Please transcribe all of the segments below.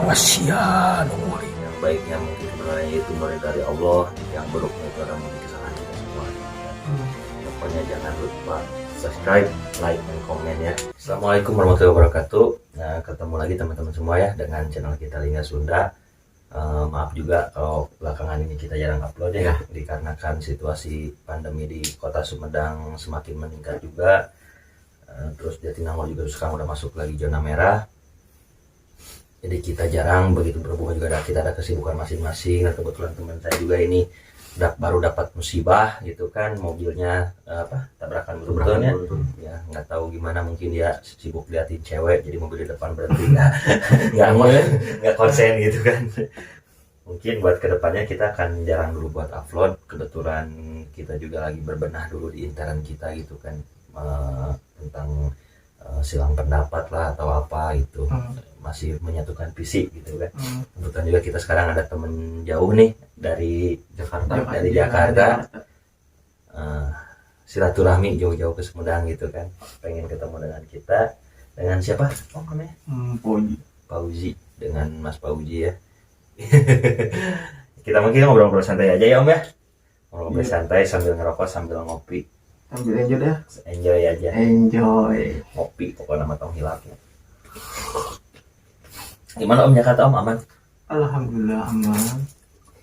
rahasia nunggu. Yang baiknya mungkin sebenarnya itu mulai dari Allah, yang buruknya itu adalah mungkin kesalahan kita semua. Pokoknya jangan lupa subscribe, like, dan komen ya. Assalamualaikum warahmatullahi wabarakatuh. Nah, ketemu lagi teman-teman semua ya dengan channel kita Lingga Sunda. Maaf juga kalau belakangan ini kita jarang upload ya, dikarenakan situasi pandemi di kota Sumedang semakin meningkat juga. Terus Jatinangor juga sekarang udah masuk lagi zona merah. Jadi kita jarang begitu berhubungan, juga kita ada kesibukan masing-masing. Dan kebetulan teman saya juga ini baru dapat musibah gitu kan, mobilnya tabrakan beruntun ya, nggak tahu gimana, mungkin dia sibuk liatin cewek jadi mobil di depan berhenti nggak konsen gitu kan. Mungkin buat kedepannya kita akan jarang dulu buat upload. Kebetulan kita juga lagi berbenah dulu di intern kita gitu kan, tentang silang pendapat lah atau apa gitu, masih menyatukan visi gitu kan. Kebetulan juga kita sekarang ada temen jauh nih dari Jakarta, silaturahmi jauh-jauh ke Sumedang gitu kan, pengen ketemu dengan kita, dengan siapa? Oh namanya? Pauzi, dengan Mas Pauzi ya. Kita mungkin ngobrol-ngobrol santai aja ya Om ya, ngobrol santai sambil ngerokok sambil ngopi. Ambil enjoy ya. Enjoy aja. Enjoy. Ngopi pokoknya nama tong hilapnya. Gimana Om Jakarta Om, aman? Alhamdulillah aman.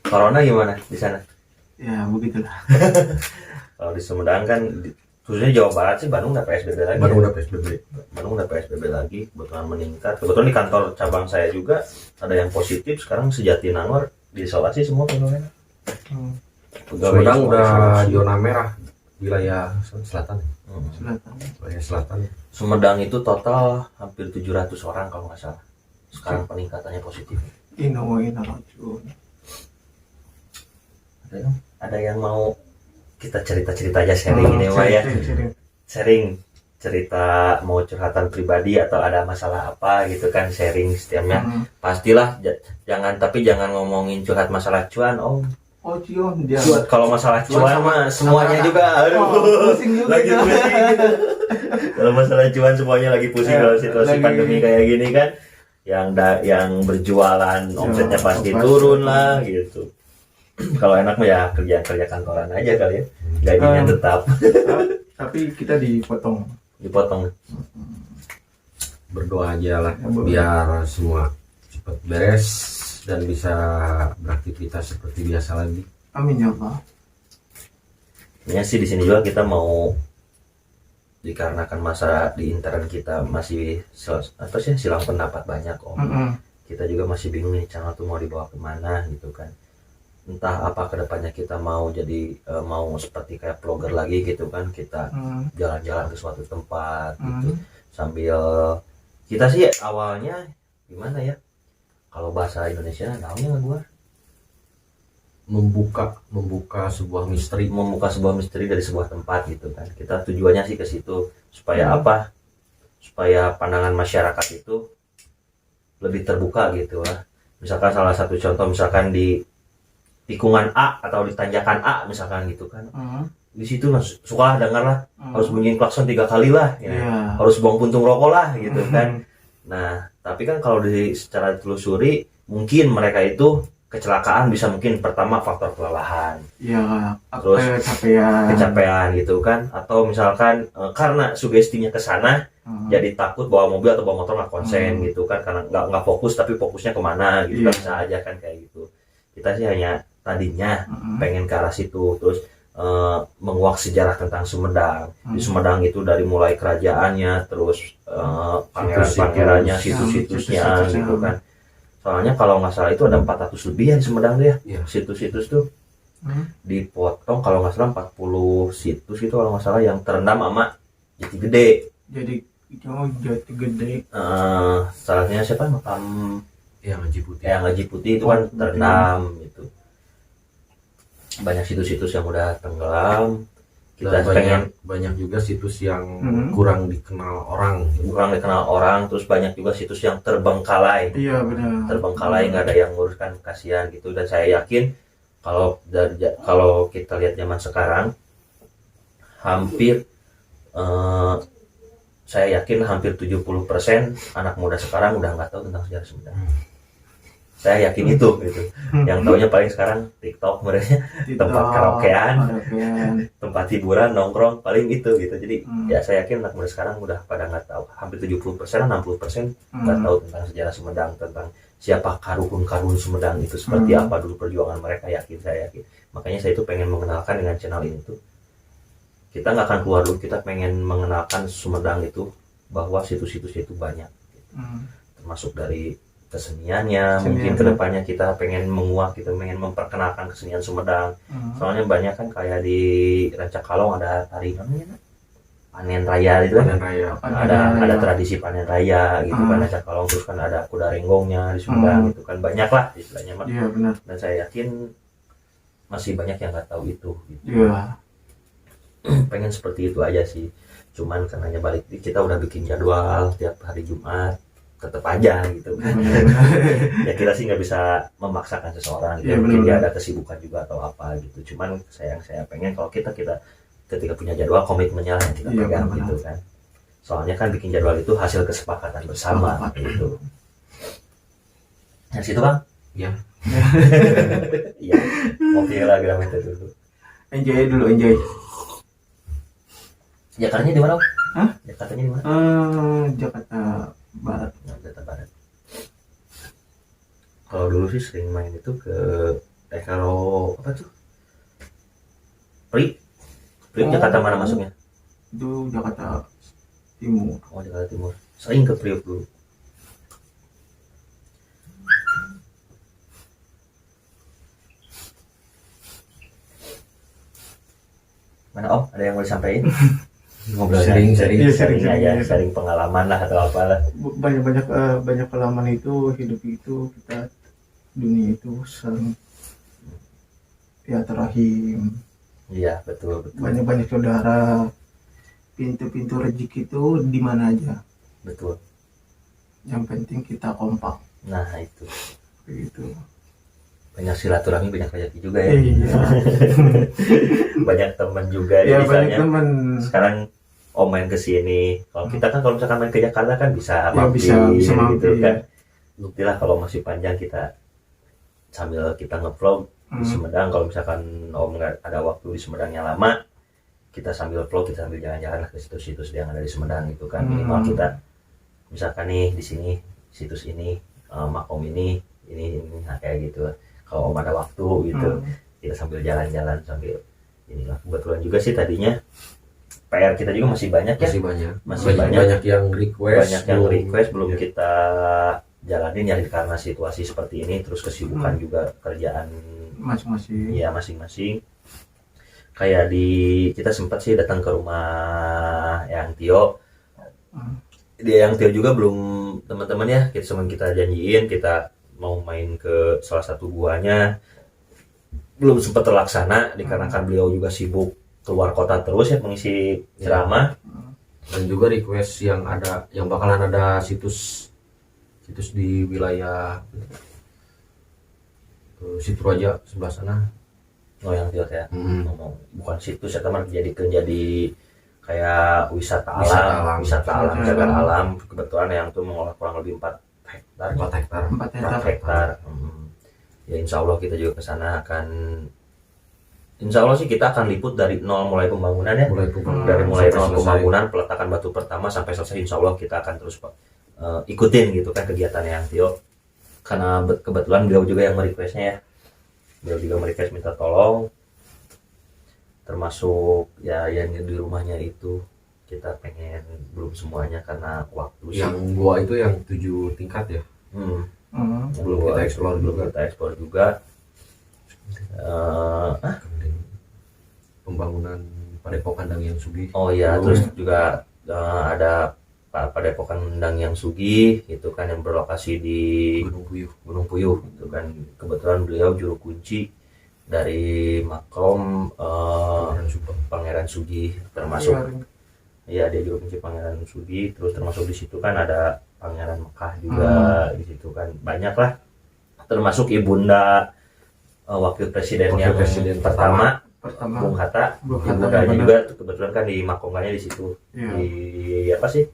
Corona gimana di sana? Ya begitulah. Kalau di Sumedang kan, khususnya Jawa Barat sih, Bandung udah PSBB lagi. Bandung udah PSBB lagi, kebetulan meningkat. Kebetulan di kantor cabang saya juga ada yang positif. Sekarang Jatinangor diisolasi semua pegawainya. Sumedang udah zona merah, wilayah selatan. Wilayah selatan. Sumedang itu total hampir 700 orang kalau nggak salah. Sekarang peningkatannya positif. Ada yang mau kita cerita-cerita aja, sharing ini Wak ya. Sharing cerita, mau curhatan pribadi atau ada masalah apa gitu kan, sharing setiapnya. Pastilah jangan ngomongin curhat masalah cuan Om. Oh cuan, kalau masalah cuan mah semuanya juga pusing juga lagi pusing gitu. Kalau masalah cuan semuanya lagi pusing kalau situasi pandemi kayak gini kan. Yang berjualan omsetnya pasti turun lah gitu. Kalau enak mah ya kerja kantoran aja kali ya, gajinya tetap. Tapi kita dipotong. Berdoa aja lah biar semua cepat beres dan bisa beraktivitas seperti biasa lagi. Amin ya Allah. Ya sih, di sini juga kita mau, dikarenakan masa di intern kita masih silang pendapat banyak Om. Kita juga masih bingung nih channel tuh mau dibawa kemana gitu kan. Entah apa kedepannya kita mau jadi mau seperti kayak vlogger lagi gitu kan, kita jalan-jalan ke suatu tempat gitu, sambil kita sih awalnya gimana ya, kalau bahasa Indonesia namanya gua membuka sebuah misteri dari sebuah tempat gitu kan. Kita tujuannya sih ke situ supaya apa? Supaya pandangan masyarakat itu lebih terbuka gitu lah. Misalkan salah satu contoh, misalkan di tikungan A atau di tanjakan A misalkan gitu kan. Di situ suka dengar lah, harus bunyiin klakson 3 kali lah ya. Harus buang puntung rokok lah gitu kan. Nah, tapi kan kalau secara telusuri mungkin mereka itu kecelakaan bisa mungkin pertama faktor kelelahan, terus kecapean gitu kan, atau misalkan karena sugestinya ke sana jadi takut bawa mobil atau bawa motor nggak konsen gitu kan, karena nggak fokus, tapi fokusnya kemana gitu kan, bisa aja kan kayak gitu. Kita sih hanya tadinya pengen ke arah situ, terus menguak sejarah tentang Sumedang. Di Sumedang itu dari mulai kerajaannya, terus pangeran-pangerannya, situs-situsnya gitu kan. Soalnya kalau nggak salah itu ada 400 lebih ya di Sumedang ya. Situs-situs tuh dipotong kalau nggak salah 40 situs itu kalau nggak salah, yang terendam sama Jati Gede. Jati Gede. Salahnya siapa, makam yang Haji Putih itu kan terendam gitu. Banyak situs-situs yang udah tenggelam. Kita banyak juga situs yang kurang dikenal orang, terus banyak juga situs yang terbengkalai. Iya benar. Terbengkalai, nggak ada yang nguruskan, kasihan gitu. Dan saya yakin kalau kita lihat zaman sekarang, hampir saya yakin hampir 70% anak muda sekarang udah nggak tahu tentang sejarah Sumedang. saya yakin itu gitu. Yang taunya paling sekarang TikTok mereka, tempat karaokean, tempat hiburan, nongkrong, paling itu gitu. Jadi ya saya yakin anak muda sekarang udah pada nggak tahu, hampir 70%, 60% nggak tahu tentang sejarah Sumedang, tentang siapa karun Sumedang itu seperti apa dulu perjuangan mereka. Saya yakin. Makanya saya itu pengen mengenalkan dengan channel ini tuh. Kita nggak akan keluar dulu, kita pengen mengenalkan Sumedang itu, bahwa situs-situsnya itu banyak. Termasuk dari keseniannya, mungkin kedepannya kita pengen menguak, kita pengen memperkenalkan kesenian Sumedang. Soalnya banyak kan kayak di Rancakalong ada tari namanya panen raya itu kan, ada tradisi panen raya gitu kan Rancakalong, terus kan ada kuda renggongnya di Sumedang itu kan, banyak lah istilahnya mah. Iya benar. Dan saya yakin masih banyak yang nggak tahu itu gitu. Iya. Pengen seperti itu aja sih, cuman karenanya balik kita udah bikin jadwal tiap hari Jumat, tetap aja gitu kan. Ya kita sih nggak bisa memaksakan seseorang gitu. Mungkin dia ada kesibukan juga atau apa gitu. Cuman saya pengen kalau kita ketika punya jadwal, komitmennya yang kita pegang gitu kan. Soalnya kan bikin jadwal itu hasil kesepakatan bersama gitu. Yang situ Bang? Ya. Iya. Oke lah Grameter dulu. Enjoy. Jakartanya di mana? Hah? Jakartanya di mana? Jakarta Barat. Jakarta Barat. Kalau dulu sih sering main itu ke kalau apa tuh? Priok Jakarta mana masuknya? Itu Jakarta Timur. Oh Jakarta Timur. Sering ke Priok dulu. Mana Om? Ada yang mau disampaikan? Ngobrol Sering aja, sering pengalaman lah atau apalah. Banyak pengalaman itu, hidup itu, kita dunia itu sering ya terahim. Iya betul. Banyak saudara, pintu-pintu rezeki itu di mana aja. Betul. Yang penting kita kompak. Nah itu. Begitu. Banyak silaturahmi, banyak rezeki juga ya. Iya. Banyak teman juga Ya, misalnya. banyak teman. Sekarang Om main ke sini. Kalau kita kan kalau misalkan main ke Jakarta kan bisa mampir, bisa gitu mampir. kan. Buktilah kalau masih panjang kita sambil kita nge-vlog di Sumedang. Kalau misalkan Om nggak ada waktu di Sumedang yang lama, kita sambil vlog, kita sambil jalan-jalan lah ke situs-situs yang ada di Sumedang gitu kan. Minimal kita misalkan nih di sini situs ini, makom ini, nah kayak gitu. Kalau Om ada waktu gitu, kita sambil jalan-jalan sambil inilah. Kebetulan juga sih tadinya PR kita juga masih banyak ya. Masih banyak yang request belum kita jalanin ya karena situasi seperti ini, terus kesibukan juga kerjaan masing-masing. Kayak kita sempat sih datang ke rumah Yang Tio. Dia Yang Tio juga belum, teman-teman ya, kita janjiin kita mau main ke salah satu guanya, belum sempat terlaksana dikarenakan beliau juga sibuk keluar kota terus ya mengisi ceramah. Dan juga request yang bakalan ada situs di wilayah Situraja sebelah sana. Oh yang Tio ya. Bukan situs ya teman, jadi kayak wisata alam, jagar alam. Kebetulan yang tuh mengolah kurang lebih 4 hektar. Ya insya Allah kita juga ke sana akan, insya Allah sih kita akan liput dari nol mulai pembangunan ya. Dari mulai nol pembangunan, peletakan batu pertama sampai selesai, insya Allah kita akan terus ikutin gitu kan kegiatannya Yang Tio. Karena kebetulan beliau juga yang merequestnya ya. Beliau juga merequest minta tolong. Termasuk ya yang di rumahnya itu kita pengen, belum semuanya karena waktu sih. Yang gua itu yang 7 tingkat ya. Belum kita eksplor juga. Pembangunan Padepokan Dang Yang Sugih. Oh iya, terus juga ada Padepokan Dang Yang Sugih itu kan yang berlokasi di Gunung Puyuh itu kan. Kebetulan beliau juru kunci dari makom Pangeran Sugih, termasuk ya dia juru kunci Pangeran Sugih. Terus termasuk di situ kan ada Pangeran Mekah juga di situ kan, banyak lah, termasuk ibunda wakil presiden pertama Bung Hatta. Ibundanya juga kebetulan kan di makomannya di situ. Di apa sih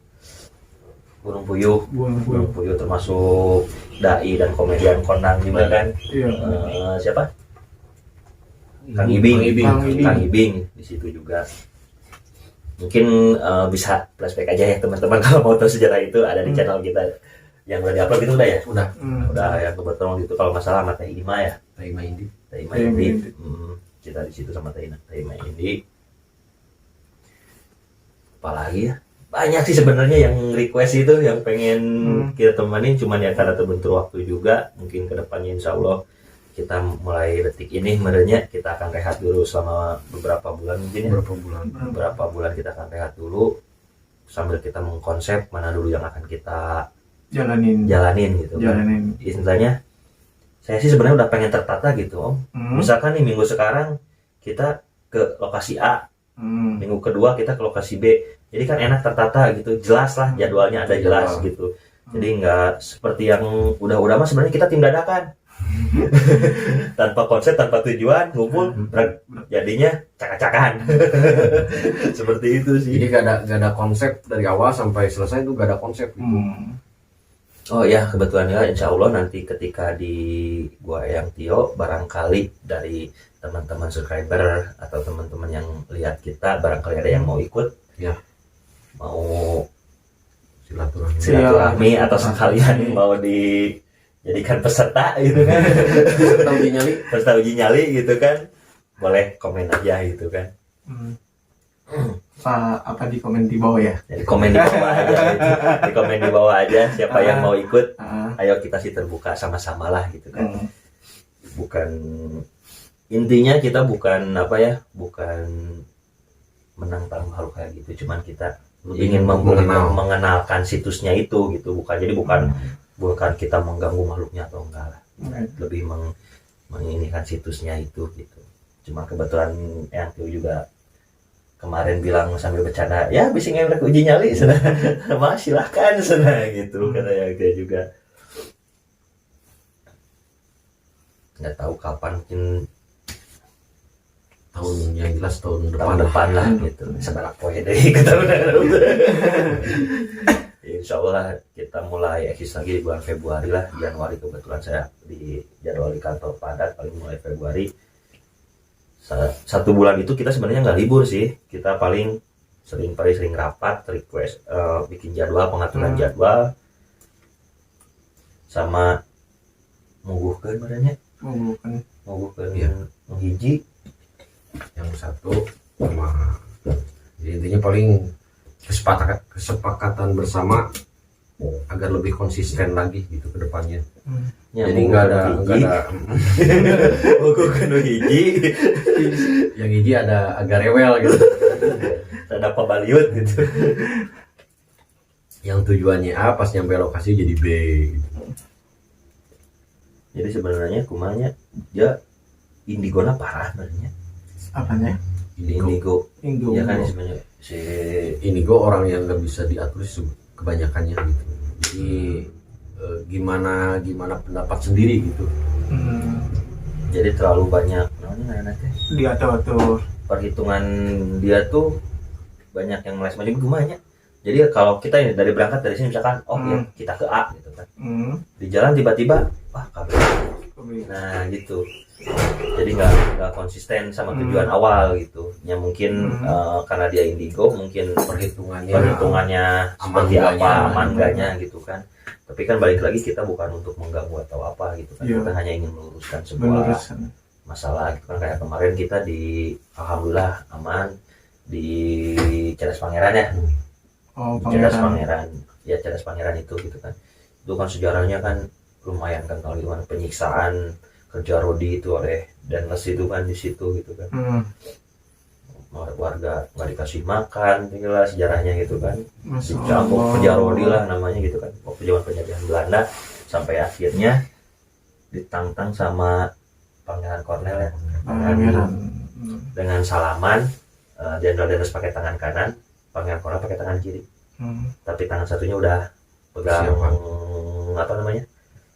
Gunung Puyuh. Gunung Gunung Puyuh. Puyuh termasuk dai dan komedian kondang juga kan. Iya. Siapa? Kang Ibing. Kang Ibing di situ juga. Mungkin bisa flashback aja ya teman-teman kalau mau tahu sejarah itu ada di channel kita yang udah diupload itu udah ya. Udah yang kebetulan itu kalau masalah sama Teh Ima ya. Teh Ima Indi. Kita di situ sama Teh Ima Indi. Apalagi ya? Banyak sih sebenarnya yang request itu yang pengen kita temanin, cuman ya karena terbentur waktu juga. Mungkin kedepannya insya Allah kita mulai detik ini merenya kita akan rehat dulu selama beberapa bulan mungkin ya. Beberapa bulan kita akan rehat dulu sambil kita mengkonsep mana dulu yang akan kita jalanin gitu kan. Istilahnya saya sih sebenarnya udah pengen tertata gitu Om. Misalkan nih minggu sekarang kita ke lokasi A, minggu kedua kita ke lokasi B, jadi kan enak tertata gitu, jelas lah jadwalnya ada jelas gitu. Jadi nggak seperti yang udah mah sebenarnya kita tim dadakan. Tanpa konsep, tanpa tujuan, ngumpul, jadinya cakak-cakan. Seperti itu sih. Jadi gak ada konsep dari awal sampai selesai itu gak ada konsep gitu. Oh ya kebetulan ya insya Allah nanti ketika di Gua Eyang Tio barangkali dari teman-teman subscriber atau teman-teman yang lihat kita barangkali ada yang mau ikut ya, mau silaturahmi atau sekalian mau dijadikan peserta gitu kan. peserta uji nyali gitu kan, boleh komen aja gitu kan. Apa di komen di bawah ya? Jadi komen di bawah aja gitu. Di komen di bawah aja siapa yang mau ikut. Ayo kita sih terbuka sama-sama lah gitu kan. Bukan intinya kita bukan apa ya, bukan menantang makhluk kayak gitu, cuman kita ingin mengenalkan situsnya itu gitu, bukan jadi bukan kita mengganggu makhluknya atau enggak lah, lebih menginikan situsnya itu gitu. Cuma kebetulan yang juga kemarin bilang sambil bercanda, ya bisa ngemrek uji nyali sana, mah silahkan sana gitu kata yang dia juga. Nggak tahu kapan, mungkin tahun yang jelas tahun depan lah gitu, sebarak poe deh ketahuan. Insya Allah kita mulai eksis lagi di bulan Februari lah. Januari kebetulan saya di jadwal di kantor padat, paling mulai Februari. Satu bulan itu kita sebenarnya nggak libur sih, kita paling sering rapat, request, bikin jadwal, pengaturan jadwal, sama menguguhkan badannya, menghiji yang satu sama. Jadi intinya paling kesepakatan bersama agar lebih konsisten lagi gitu ke depannya. Jadi nggak ada menguguhkan hiji. Yang hiji ada agak rewel gitu. Ada pabaliut gitu. Yang tujuannya A pas nyampe lokasi jadi B gitu. Jadi sebenarnya kumanya dia indigona parah sebenarnya. Apanya? Indigo. Ya kan sebenarnya si indigo orang yang nggak bisa diatur kebanyakannya gitu. Jadi gimana pendapat sendiri gitu. Jadi terlalu banyak namanya diatur. Perhitungan dia tuh banyak yang meleset macam gimana. Jadi kalau kita ini dari berangkat dari sini misalkan ya kita ke A gitu kan. Di jalan tiba-tiba kabel. Nah gitu. Jadi nggak konsisten sama tujuan awal gitu. Ya mungkin karena dia indigo mungkin perhitungannya seperti apa, aman enggaknya gitu kan. Tapi kan balik lagi kita bukan untuk mengganggu atau apa gitu kan. Kita hanya ingin meluruskan sebuah masalah gitu kan. Kayak kemarin kita di alhamdulillah aman di Cadas Pangeran ya. Cadas Pangeran. Ya Cadas Pangeran itu gitu kan. Itu kan sejarahnya kan lumayan kan, kalau gimana penyiksaan kerja Rodi itu oleh Denles itu kan di situ gitu kan. Warga nggak dikasih makan, tinggal sejarahnya gitu kan. Dicampur kerja Rodi lah namanya gitu kan. Waktu zaman penjajahan Belanda sampai akhirnya ditantang sama Pangeran Cornel ya. Dengan salaman, Jenderal Denles pakai tangan kanan, Pangeran Cornel pakai tangan kiri. Tapi tangan satunya udah pegang apa namanya?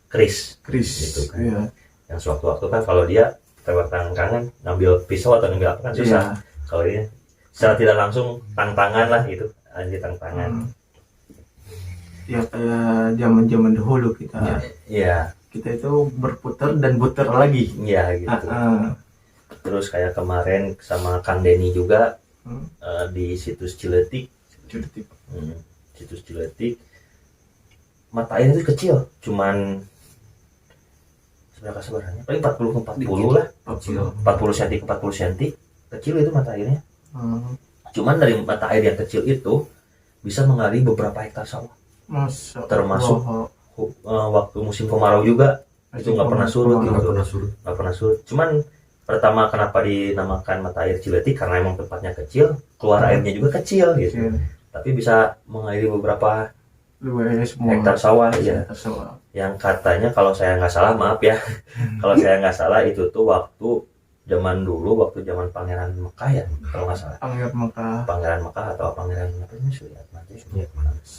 Keris gitu kan. Iya. Yang sewaktu-waktu kan kalau dia tewak tangan kanan ngambil pisau atau ngambil apa kan susah. Kalau ini secara tidak langsung tangan lah gitu, anjir tangan. Ya kayak zaman-zaman dahulu kita Iya, kita itu berputar dan putar lagi. iya gitu. Ah, Terus kayak kemarin sama Kang Denny juga hmm, di situs Ciletik. Ciletik. Situs Ciletik, mata airnya itu kecil, cuman sebenarnya paling 40 lah, Kecil. 40 cm ke 40 cm, kecil itu mata airnya. Hmm, Cuman dari mata air yang kecil itu bisa mengalir beberapa hektar sawah. Masa Termasuk Allah. waktu musim kemarau juga itu nggak pernah surut Nggak gitu. pernah surut. Nggak pernah surut. Cuman pertama kenapa dinamakan mata air Ciletik karena emang tempatnya kecil, keluar airnya juga kecil gitu. Kecil. Tapi bisa mengairi beberapa Luwes semua. hektar sawah ya. Hektar sawah. Yang katanya kalau saya nggak salah, maaf ya, kalau saya nggak salah itu tuh waktu zaman dulu, waktu zaman Pangeran Mekah ya, kalau nggak salah. Pangeran Mekah atau Pangeran apa ini Suryatmaja?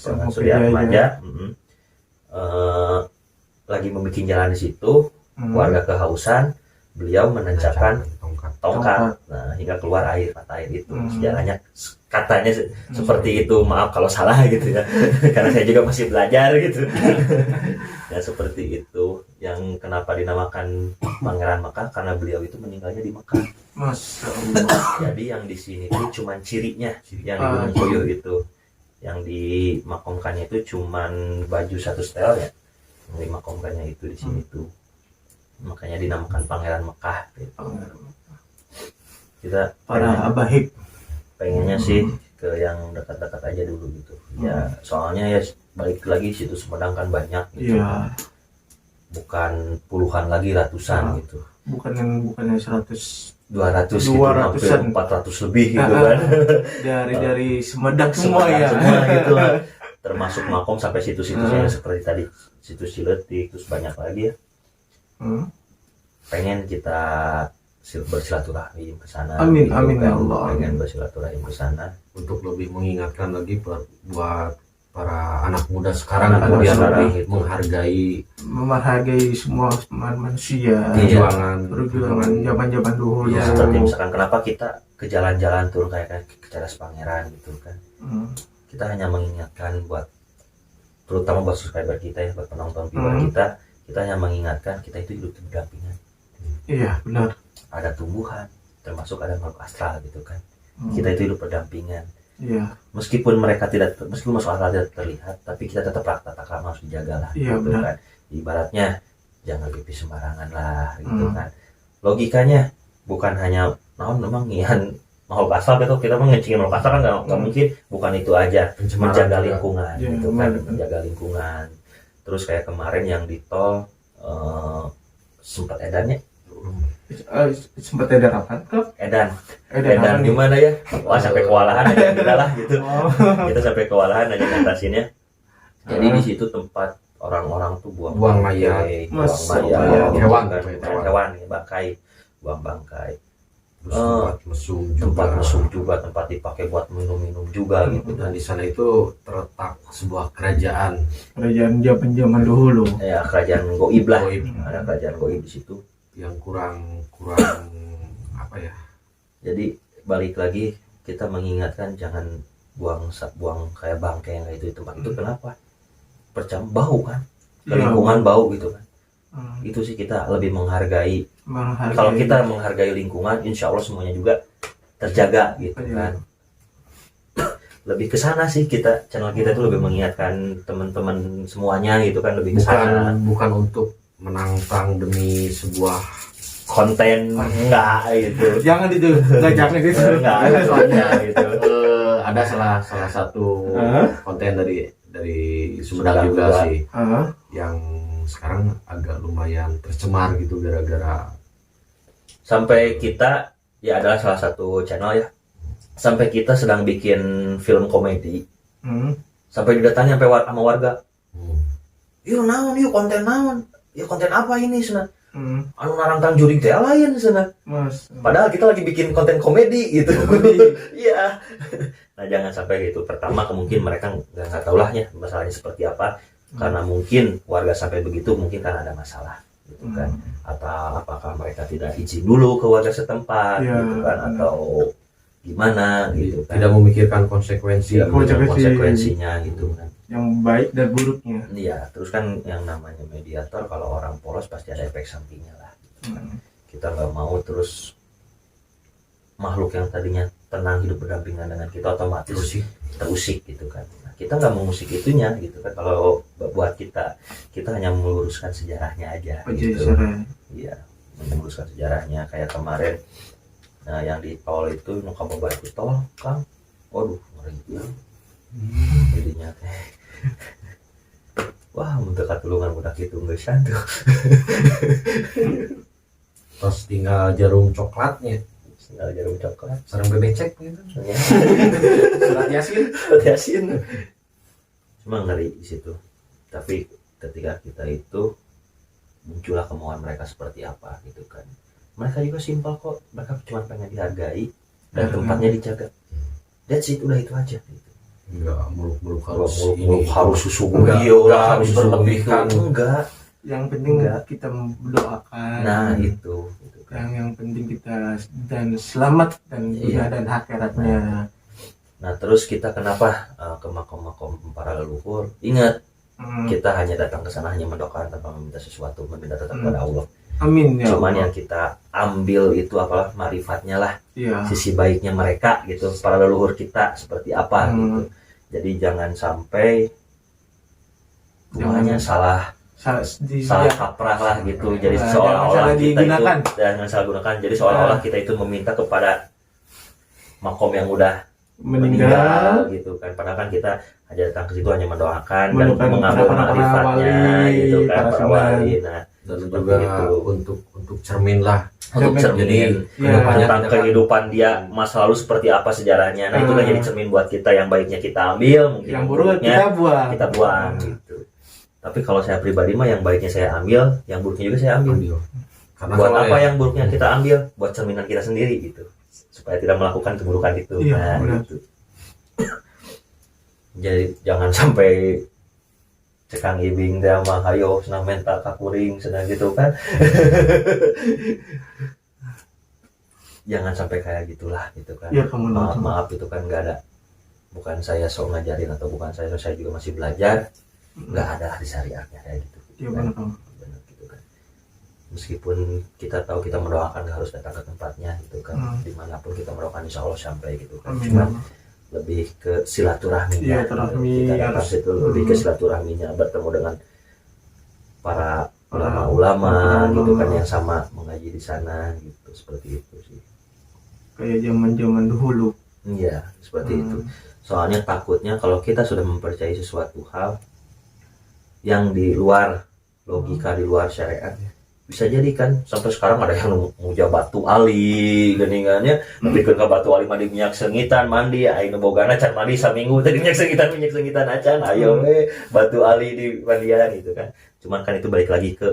Pangeran Suryatmaja, lagi membuat jalan di situ, warga kehausan, beliau menancapkan tongkat, nah hingga keluar air, mata air itu. Sejarahnya katanya seperti itu, maaf kalau salah gitu ya, karena saya juga masih belajar gitu. Ya seperti itu, yang kenapa dinamakan Pangeran Mekah karena beliau itu meninggalnya di Mekah. Masya Allah. Jadi yang di sini tuh cuman cirinya, yang di Gunung Puyuh itu, yang dimakamkannya itu cuman baju satu setel ya, yang dimakamkannya itu di sini tuh, makanya dinamakan Pangeran Mekah. Gitu. Kita Para abahib. pengennya sih ke yang dekat-dekat aja dulu gitu. Ya soalnya ya balik lagi situ Sumedang kan banyak gitu. Iya. Bukan puluhan lagi, ratusan gitu. Bukan yang 100 200 gitu, 200-an. sampai 400 lebih gitu kan. dari Sumedang semua ya. Semua gitu lah. Termasuk makom sampai situs-situsnya seperti tadi situs Ciletik, terus banyak lagi ya. Pengen kita bersilaturahim ke sana. Amin, gitu amin kan. ya Allah. Pengen bersilaturahim ke sana Untuk lebih mengingatkan lagi buat para anak muda sekarang Anak kan, muda biar sekarang lebih gitu. Menghargai semua manusia. perjuangan Perjuangan zaman-zaman dulu. Iya. seperti misalkan kenapa kita ke jalan-jalan tuh kayak ke Cadas Pangeran gitu kan. Kita hanya mengingatkan buat terutama buat subscriber kita ya, buat penonton viewer kita hanya mengingatkan kita itu hidup berdampingan. Iya, benar. Ada tumbuhan, termasuk ada makhluk astral gitu kan. Kita itu hidup berdampingan. Iya. Meskipun makhluk astral tidak terlihat, tapi kita tetap tata krama harus dijaga lah. Iya, gitu benar. kan. Ibaratnya jangan pipis sembarangan lah gitu kan. Logikanya bukan hanya memang ngihan makhluk astral gitu, kita mengencingin makhluk astral kan nggak mungkin, bukan itu aja. Pencemaran Menjaga juga. lingkungan Ya, gitu kan, benar. menjaga lingkungan. Terus kayak kemarin yang di tol sempat edannya Sempat ada rapat kok. edan Ada gimana ya, wah sampai kewalahan aja kita lah gitu. Oh. Kita sampai kewalahan aja ngatasinnya. Jadi di situ tempat orang-orang tuh Buang mayat. bangkai, buang Masya mayat, Allah. Hewan, bukan hewan. hewan, bangkai, buang bangkai. Terus tempat mesum Tempat juga. mesum juga, tempat dipakai buat minum-minum juga gitu. Dan di sana itu terletak sebuah kerajaan Kerajaan zaman dahulu. Ya kerajaan goib lah, Goib. ada kerajaan goib di situ. yang kurang apa ya, Jadi balik lagi kita mengingatkan jangan buang kayak bangkai yang kayak itu di tempat itu. Kenapa? Bau kan, ke Iya. lingkungan bau gitu kan. Hmm. Itu sih kita lebih menghargai. Menghargai. Kalau kita menghargai lingkungan, insya Allah semuanya juga terjaga gitu Iya. kan. Lebih ke sana sih channel kita itu lebih mengingatkan teman-teman semuanya gitu kan, lebih ke sana. bukan untuk menantang demi sebuah Konten enggak gitu. Jangan itu, jangan itu. Enggak soalnya gitu. ada salah satu konten dari Sumedang Sumedang juga juga. sih Ah, yang sekarang agak lumayan tercemar gitu gara-gara Sampai kita ya adalah salah satu channel ya. Sampai kita sedang bikin film komedi. Sampai didatangi sampai sama warga. Yuk naon, yuk konten naon. Ya konten apa ini sana? Anu narangkan jurig teh lain sana. Mas. Padahal kita lagi bikin konten komedi gitu. Iya. Nah jangan sampai gitu. Pertama mungkin mereka nggak tahu lah ya masalahnya seperti apa. Karena mungkin warga sampai begitu mungkin karena ada masalah gitu kan. Atau apakah mereka tidak izin dulu ke warga setempat Ya, gitu kan, atau gimana gitu kan. tidak memikirkan konsekuensi Tidak memikirkan konsekuensinya gitu kan. yang baik dan buruknya. Iya, terus kan yang namanya mediator kalau orang polos pasti ada efek sampingnya lah. Kita nggak mau terus makhluk yang tadinya tenang hidup berdampingan dengan kita otomatis terusik gitu kan. Nah, kita nggak mengusik itunya gitu kan. Kalau buat kita hanya meluruskan sejarahnya aja gitu. Iya, meluruskan sejarahnya kayak kemarin. Nah, yang di tol itu nuka babatu tol, Kang. Waduh, ngeri banget. Jadinya teh. Wah, untuk katulungan budak itu nggak santu. Terus tinggal jarum coklatnya, Tinggal jarum coklat. sarang bebecek gitu. Ya. Surat Yasin. Yasin. Cuma ngeri di situ. Tapi ketika kita itu muncullah kemauan mereka seperti apa gitu kan. Mereka juga simpel kok. Mereka cuma pengen dihargai dan tempatnya dijaga. That's it, udah itu aja gitu. Enggak muluk-muluk Harus susu Enggak, beliau enggak lah, harus harus berlebihan. enggak. Yang penting Enggak. kita mendoakan. Nah, itu gitu kan. yang penting kita dan selamat dan dunia dan akhiratnya. Nah, terus kita kenapa ke makom-makom para leluhur? Ingat, kita hanya datang ke sana hanya mendoakan tanpa meminta sesuatu, meminta tetap kepada Allah. Amin ya. Cuman Allah. yang kita ambil itu apalah marifatnya lah, Iya. sisi baiknya mereka gitu, para leluhur kita seperti apa gitu. Jadi jangan sampai semuanya salah kaprah lah gitu. Jadi Jangan seolah-olah salah kita digunakan. itu jangan salah gunakan. Jadi seolah-olah kita itu meminta kepada makom yang udah meninggal gitu kan. Padahal kan kita hanya datang ke situ hanya mendoakan dan Mendoakan mengambil para marifatnya wali, gitu kan, para para sunan. wali. Nah, Dan seperti juga itu. untuk cermin lah. Untuk cermin Jadi Ya, tentang kehidupan dia masa lalu seperti apa sejarahnya. Nah, itu kan jadi cermin buat kita. Yang baiknya kita ambil, mungkin yang buruk kita buang. kita buang gitu. Tapi kalau saya pribadi mah yang baiknya saya ambil, yang buruknya juga saya ambil. Karena Buat kalau apa yang buruknya kita ambil? Buat cerminan kita sendiri gitu. Supaya tidak melakukan keburukan itu. Iya, Nah, benar. gitu. Jadi jangan sampai cekang ibing teh mah hayo senang mental kakuring senang gitu kan. Jangan sampai kayak gitulah gitu kan. Iya, kamu Maaf itu kan nggak ada, bukan saya sok ngajarin atau bukan saya juga masih belajar, nggak ada di syariatnya kayak gitu. Iya, kan. benar kamu. Benar gitu kan. Meskipun kita tahu kita mendoakan nggak harus datang ke tempatnya gitu kan, dimanapun kita mendoakan insya Allah sampai gitu kan. Amin. Cuma lebih ke silaturahminya. Silaturahmi Kita harus itu lebih ke silaturahminya, bertemu dengan para ulama-ulama gitu kan yang sama mengaji di sana gitu, seperti itu sih. Kayak zaman-zaman dahulu. Iya, seperti itu. Soalnya takutnya kalau kita sudah mempercayai sesuatu hal yang di luar logika, di luar syariat, bisa jadi kan sampai sekarang ada yang muja batu ali geningannya, tapi ke batu ali mandi minyak sengitan mandi, ayo bogana can mandi saminggu tadi minyak sengitan acan, ayo batu ali di mandian gitu kan. Cuman kan itu balik lagi ke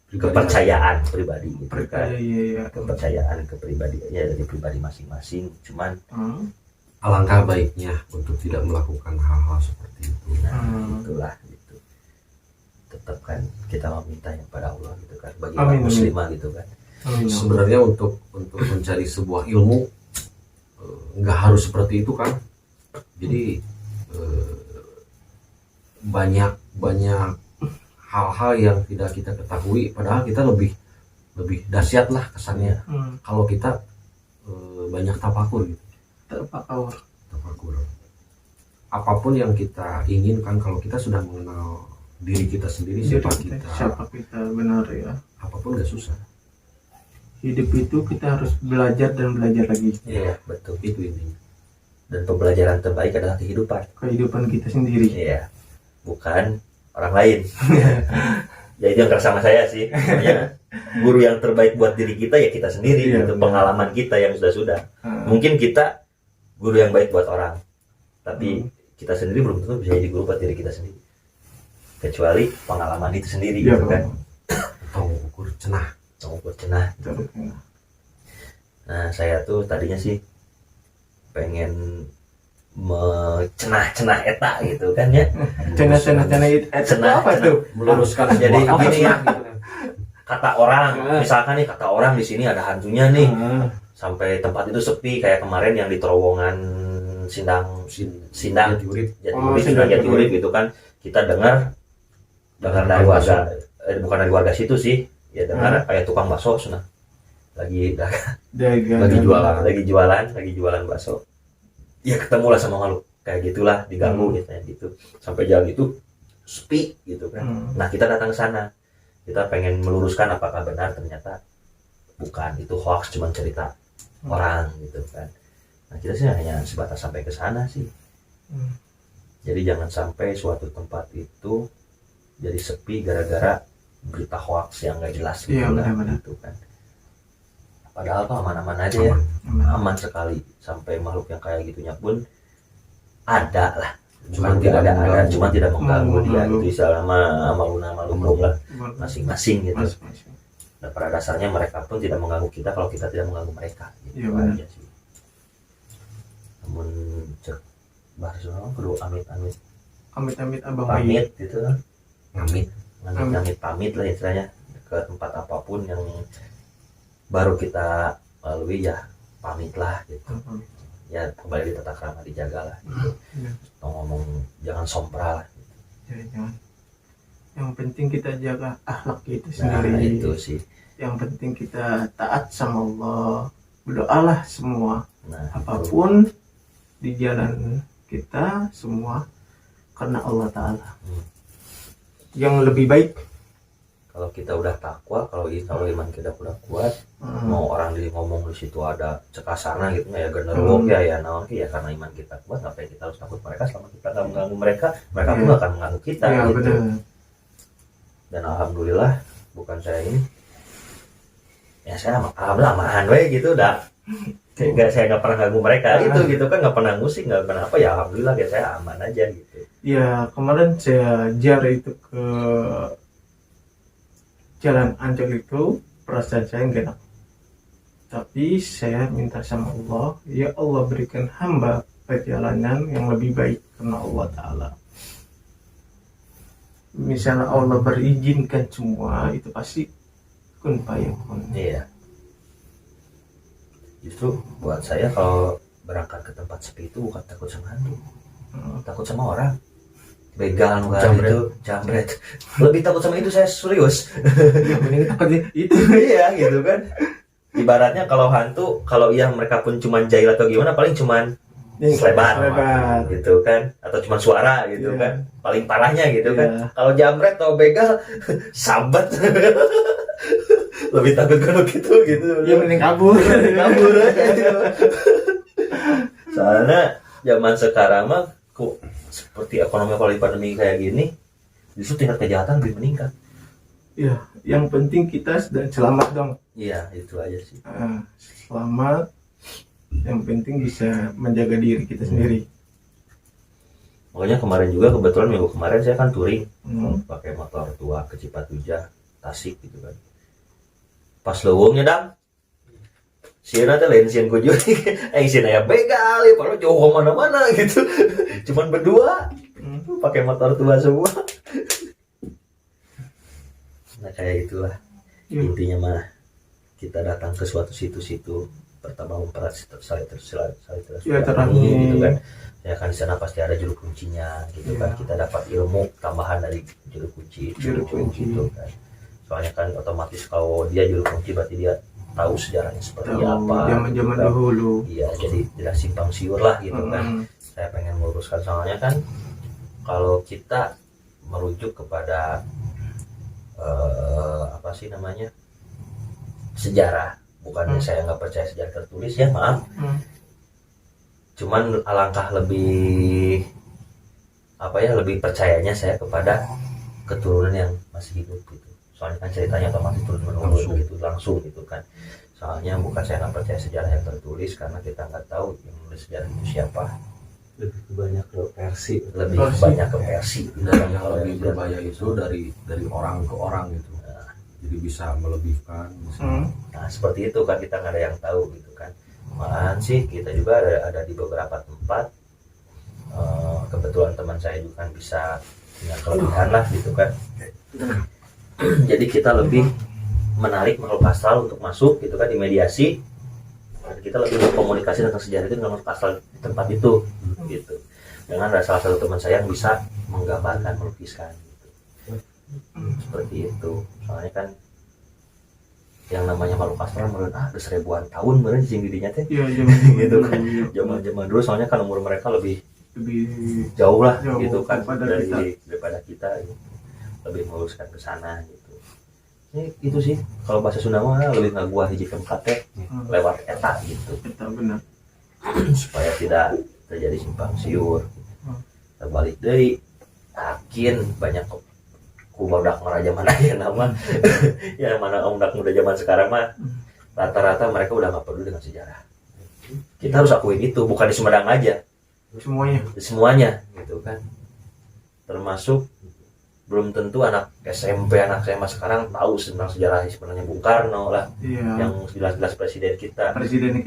kepercayaan pribadi gitu kan. Iya. Kepercayaan kepribadiannya dari pribadi masing-masing. Cuman alangkah baiknya untuk tidak melakukan hal-hal seperti itu. nah, itulah gitu. Tetap kan kita meminta yang pada Allah gitu kan, bagi Amin, umat muslimah gitu kan. Amin. Sebenarnya untuk mencari sebuah ilmu nggak harus seperti itu kan. Jadi banyak hal-hal yang tidak kita ketahui, padahal kita lebih dahsyat lah kesannya kalau kita banyak tafakur gitu. Tafakur apapun yang kita inginkan, kalau kita sudah mengenal diri kita sendiri, siapa kita benar ya. apapun gak susah. Hidup itu kita harus belajar dan belajar lagi. Iya, betul. Itu intinya. Dan pembelajaran terbaik adalah Kehidupan kita sendiri. Iya, bukan orang lain. Ya itu yang kerasa sama saya sih. Makanya guru yang terbaik buat diri kita ya kita sendiri. Iya, gitu. Pengalaman kita yang sudah. Mungkin kita guru yang baik buat orang, tapi kita sendiri belum tentu bisa jadi guru buat diri kita sendiri. Kecuali pengalaman itu sendiri Iya, gitu kan. Tong ukur cenah. Nah, saya tuh tadinya sih pengen cenah eta gitu kan ya. Cenah itu apa tuh? Meluruskan Jadi sebuah gini ya, gitu kan. kata orang, misalkan nih kata orang di sini ada hantunya nih, sampai tempat itu sepi kayak kemarin yang di terowongan Sindang Jati Urip. Sindang Jati Urip gitu kan, kita dengar dari warga, bukan dari warga situ sih, ya dengar kayak tukang bakso sana lagi jualan bakso, ya ketemu lah sama makhluk kayak gitulah, diganggu gitu sampai jalan itu sepi gitu kan. Nah kita datang ke sana, kita pengen meluruskan apakah benar, ternyata bukan, itu hoax, cuma cerita orang gitu kan. Nah kita sih hanya sebatas sampai ke sana sih. Jadi jangan sampai suatu tempat itu jadi sepi gara-gara berita hoax yang nggak jelas gitu, gitu kan. Padahal tuh aman-aman aja ya, aman sekali. Sampai makhluk yang kayak gitunya pun ada lah, cuma tidak mengganggu dia gitu, selama makhluk lah masing-masing gitu. Dan pada dasarnya mereka pun tidak mengganggu kita kalau kita tidak mengganggu mereka gitu aja sih. Namun bahasa orang perlu amit-amit abang pamit gitu kan, Amit. pamit lah istilahnya ke tempat apapun yang baru kita lalui, ya pamit lah gitu. Ya kembali di tata krama, dijaga lah gitu. Ngomong jangan sompral lah gitu. Jangan. Yang penting kita jaga akhlak itu Nah sendiri. itu sih. Yang penting kita taat sama Allah, berdoalah semua. Nah Apapun di jalan kita semua karena Allah Ta'ala. Yang lebih baik. Kalau kita udah takwa, kalau iman kita udah kuat, mau orang ngomong di situ ada cekasana gitu ya genderwo ya naon ya, karena iman kita kuat, ngapain kita harus takut mereka? Selama kita nggak mengganggu mereka pun nggak akan mengganggu kita gitu. Benar. Dan alhamdulillah bukan saya ini, ya saya alhamdulillah amahan we gitu, udah saya nggak pernah ganggu mereka gitu kan, nggak pernah musik, nggak pernah apa, ya alhamdulillah ya saya aman aja gitu. Ya kemarin saya jar itu ke Jalan Ancol itu, perasaan saya nggak enak. Tapi saya minta sama Allah, ya Allah berikan hamba perjalanan yang lebih baik karena Allah Ta'ala. Misalnya Allah berizinkan semua, itu pasti kun fayakun. Iya. Justru buat saya kalau berangkat ke tempat sepi itu bukan takut sama hantu, takut sama orang. Begal jambret. Lebih takut sama itu, saya serius. Ya mending takut itu. Iya gitu kan. Ibaratnya kalau hantu, kalau iya mereka pun cuman jahil atau gimana, paling cuman selebar gitu kan, atau cuman suara gitu kan, paling parahnya gitu kan. Kalau jambret atau begal sabat. Lebih takut kalau gitu. Ya mending kabur aja gitu. Soalnya zaman sekarang mah kok seperti ekonomi kalau di pandemi kayak gini, justru tingkat kejahatan lebih meningkat. Ya, yang penting kita sedang selamat dong. Iya, itu aja sih. Selamat. Yang penting bisa menjaga diri kita sendiri. Makanya kemarin juga kebetulan minggu kemarin saya kan touring, pakai motor tua ke Cipatujah, Tasik gitu kan. Pas leuweungnya dang, sieuna teh lain sieun kujur, sieun aya begal, ya padahal jauh kemana-mana gitu. Cuman berdua, pakai motor tua semua. Nah kayak itulah. Intinya mah kita datang ke suatu situ-situ, pertama memperat silaturahmi gitu kan. Ya kan di sana pasti ada juru kuncinya gitu kan. Kita dapat ilmu tambahan dari juru kunci itu gitu kan. Soalnya kan otomatis kalau dia juru kunci berarti dia tahu sejarahnya seperti apa. Zaman-zaman dahulu. Iya, jadi tidak simpang siur lah gitu kan. Saya pengen meluruskan, soalnya kan kalau kita merujuk kepada apa sih namanya, sejarah, bukannya saya nggak percaya sejarah tertulis ya, maaf. Cuman alangkah lebih lebih percayanya saya kepada keturunan yang masih hidup gitu. Soalnya kan ceritanya otomatis turun menurun gitu langsung gitu kan. Soalnya bukan saya nggak percaya sejarah yang tertulis, karena kita nggak tahu yang menulis sejarah itu siapa. Lebih banyak ke versi. Dan yang lebih berbahaya itu dari orang ke orang gitu. Jadi bisa melebihkan. Nah seperti itu kan, kita nggak ada yang tahu gitu kan. Malahan sih kita juga ada di beberapa tempat. Kebetulan teman saya juga kan bisa punya kelebihan lah gitu kan. Jadi kita lebih menarik makhluk astral untuk masuk gitu kan, di mediasi. Dan kita lebih berkomunikasi tentang sejarah itu dengan makhluk astral di tempat itu gitu. Dengan ada salah satu teman saya yang bisa menggambarkan, melukiskan gitu. Seperti itu. Soalnya kan yang namanya makhluk astral menurut udah 1000-an tahun meureun cing didinya teh. Iya, Gitu kan. Zaman dulu soalnya kan umur mereka lebih jauh lah gitu kan daripada kita gitu. Lebih meluluskan ke sana gitu. Itu sih kalau bahasa Sunda mah lebih ngaguah hiji tempat teh lewat eta gitu. Eta benar. Supaya tidak terjadi simpang siur. Terbalik deui yakin banyak budak meraja mana ya nama ya mana budak muda zaman sekarang mah rata-rata mereka udah nggak peduli dengan sejarah. Kita harus akuin itu, bukan di Sumedang aja, semuanya gitu kan. Termasuk belum tentu anak SMP, anak SMA sekarang tahu tentang sejarah sebenarnya Bung Karno lah, yang jelas-jelas presiden kita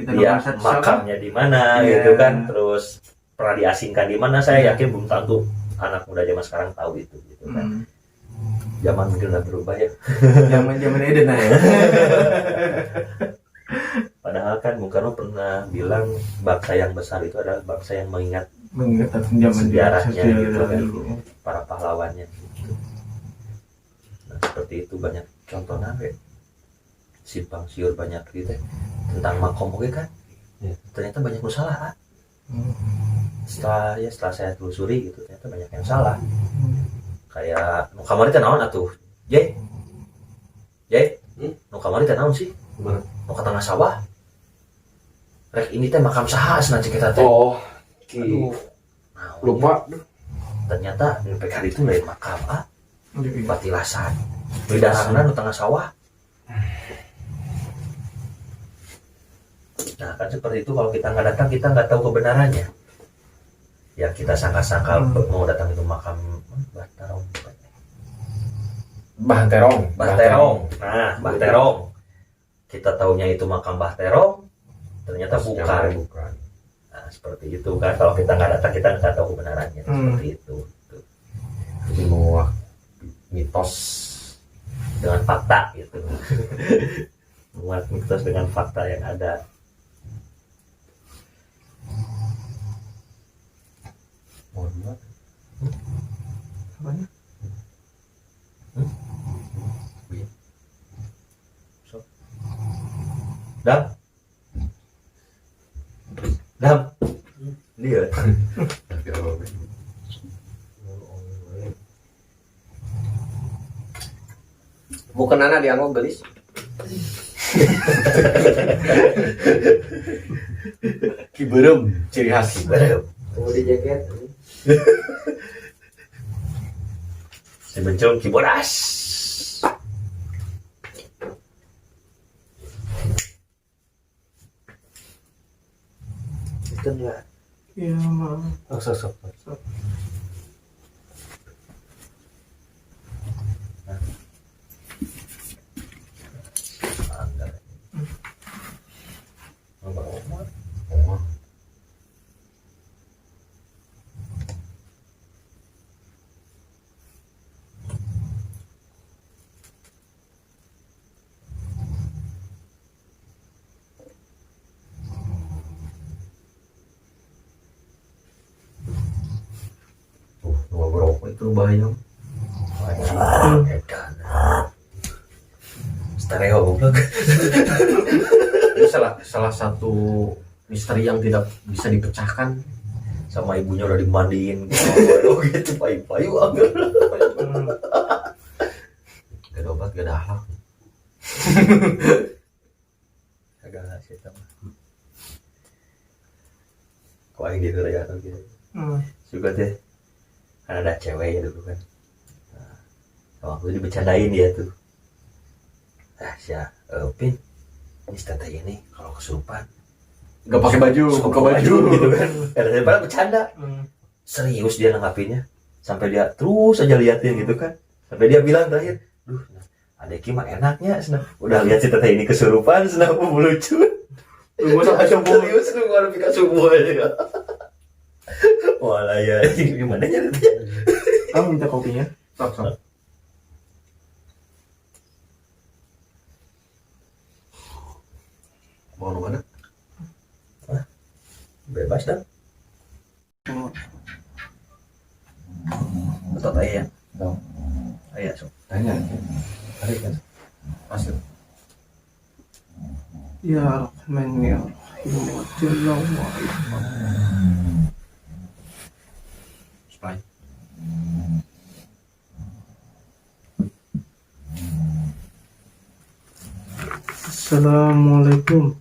dia makamnya di mana gitu kan, terus pernah diasingkan di mana. Saya yakin belum tentu anak muda zaman sekarang tahu itu gitu kan. Zaman mungkin udah berubah ya. Zaman Eden ya. Padahal kan Bung Karno pernah bilang bangsa yang besar itu adalah bangsa yang mengingat sejarahnya gitu kan, para pahlawannya gitu. Nah seperti itu banyak contohnya simpang siur banyak gitu tentang makom oke kan. Ternyata banyak yang salah. Setelah saya telusuri gitu ternyata banyak yang salah. Kayak nu kamari teh naon atuh? Jay, nu kamari teh naon sih? Nu ka tengah sawah. Rek ini teh makam saha asna cek eta teh. Oh, nah, lupa. Ternyata nu PKD itu lain makam Patilasan. Bedarangna nu tengah sawah. Nah kan seperti itu kalau kita nggak datang kita nggak tahu kebenarannya. Ya kita sangka-sangka mau datang itu makam Bahterong. Nah, Bahterong. Kita taunya itu makam Bahterong, ternyata bukan. Nah, seperti itu kan. Kalau kita nggak datang, kita nggak tahu kebenarannya. Seperti itu. Jadi menguak mitos dengan fakta gitu. Menguak mitos dengan fakta yang ada. Apanya? Dam. Dia. Bukan anak dianggap gelis. Kiberem, ciri khas kiberem. Kemudian jaket. Si bencong kibodas. Itu enggak. Ya maaf. Sok. Itu bahaya. Stereo goblok. Ini salah satu misteri yang tidak bisa dipecahkan. Sama ibunya udah dimandiin gitu payu-payu agak. Gak ada obat, gak ada akhlak. Agak sih sama. Kau yang gitu ya gitu. Juga deh. Kan ada cewek ya dulu kan. Nah, waktu itu dibecandain dia tuh. Pin, ini tante ini kalau kesurupan Gak pakai baju, buka baju gitu kan. Daripada bercanda. Serius dia nanggapinnya. Sampai dia terus aja liatin gitu kan. Sampai dia bilang terakhir, "Duh, adek mah enaknya senang. Udah lihat si tete ini kesurupan, senang melucu." Lu sampai subuh. Serius lu ngaruh pika subuh aja. Walah ya, gimana nyatanya? Kamu minta kopinya? Sok. Mau mana? Bebas dah. Pasir. Ya Rahman ya Rahim ya Jalla wa Ala. Spy. Assalamualaikum.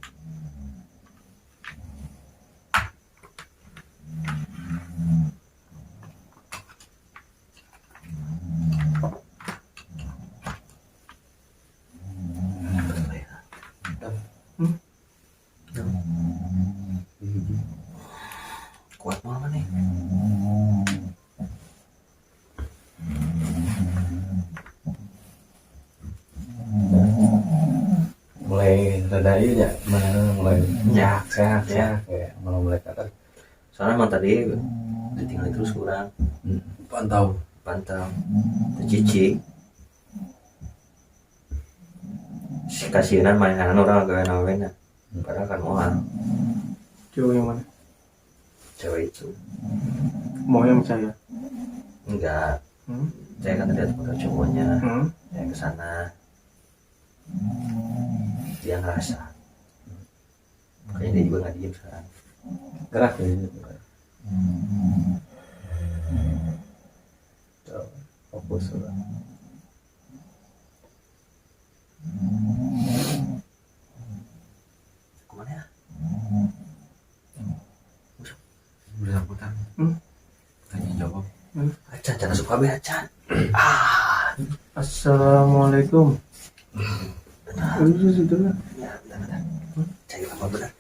Kuat mana nih? Mulai rada ieu nya, mulai sehat ya, mulai kata Soalnya emang tadi ditinggal terus kurang pantau. cici si kasihanan mainan orang agak nawena padahal kan moal Cewek yang mana? cewek itu Mau yang saya? enggak. Saya kan lihat foto cowoknya saya kesana dia ngerasa makanya dia juga nggak diem sekarang Gerak ya. Fokus udah. kemana ya Bersangkutan. Tanya jawab. acan jangan suka be acan Assalamualaikum. Sudah. ya bentar cari apa benar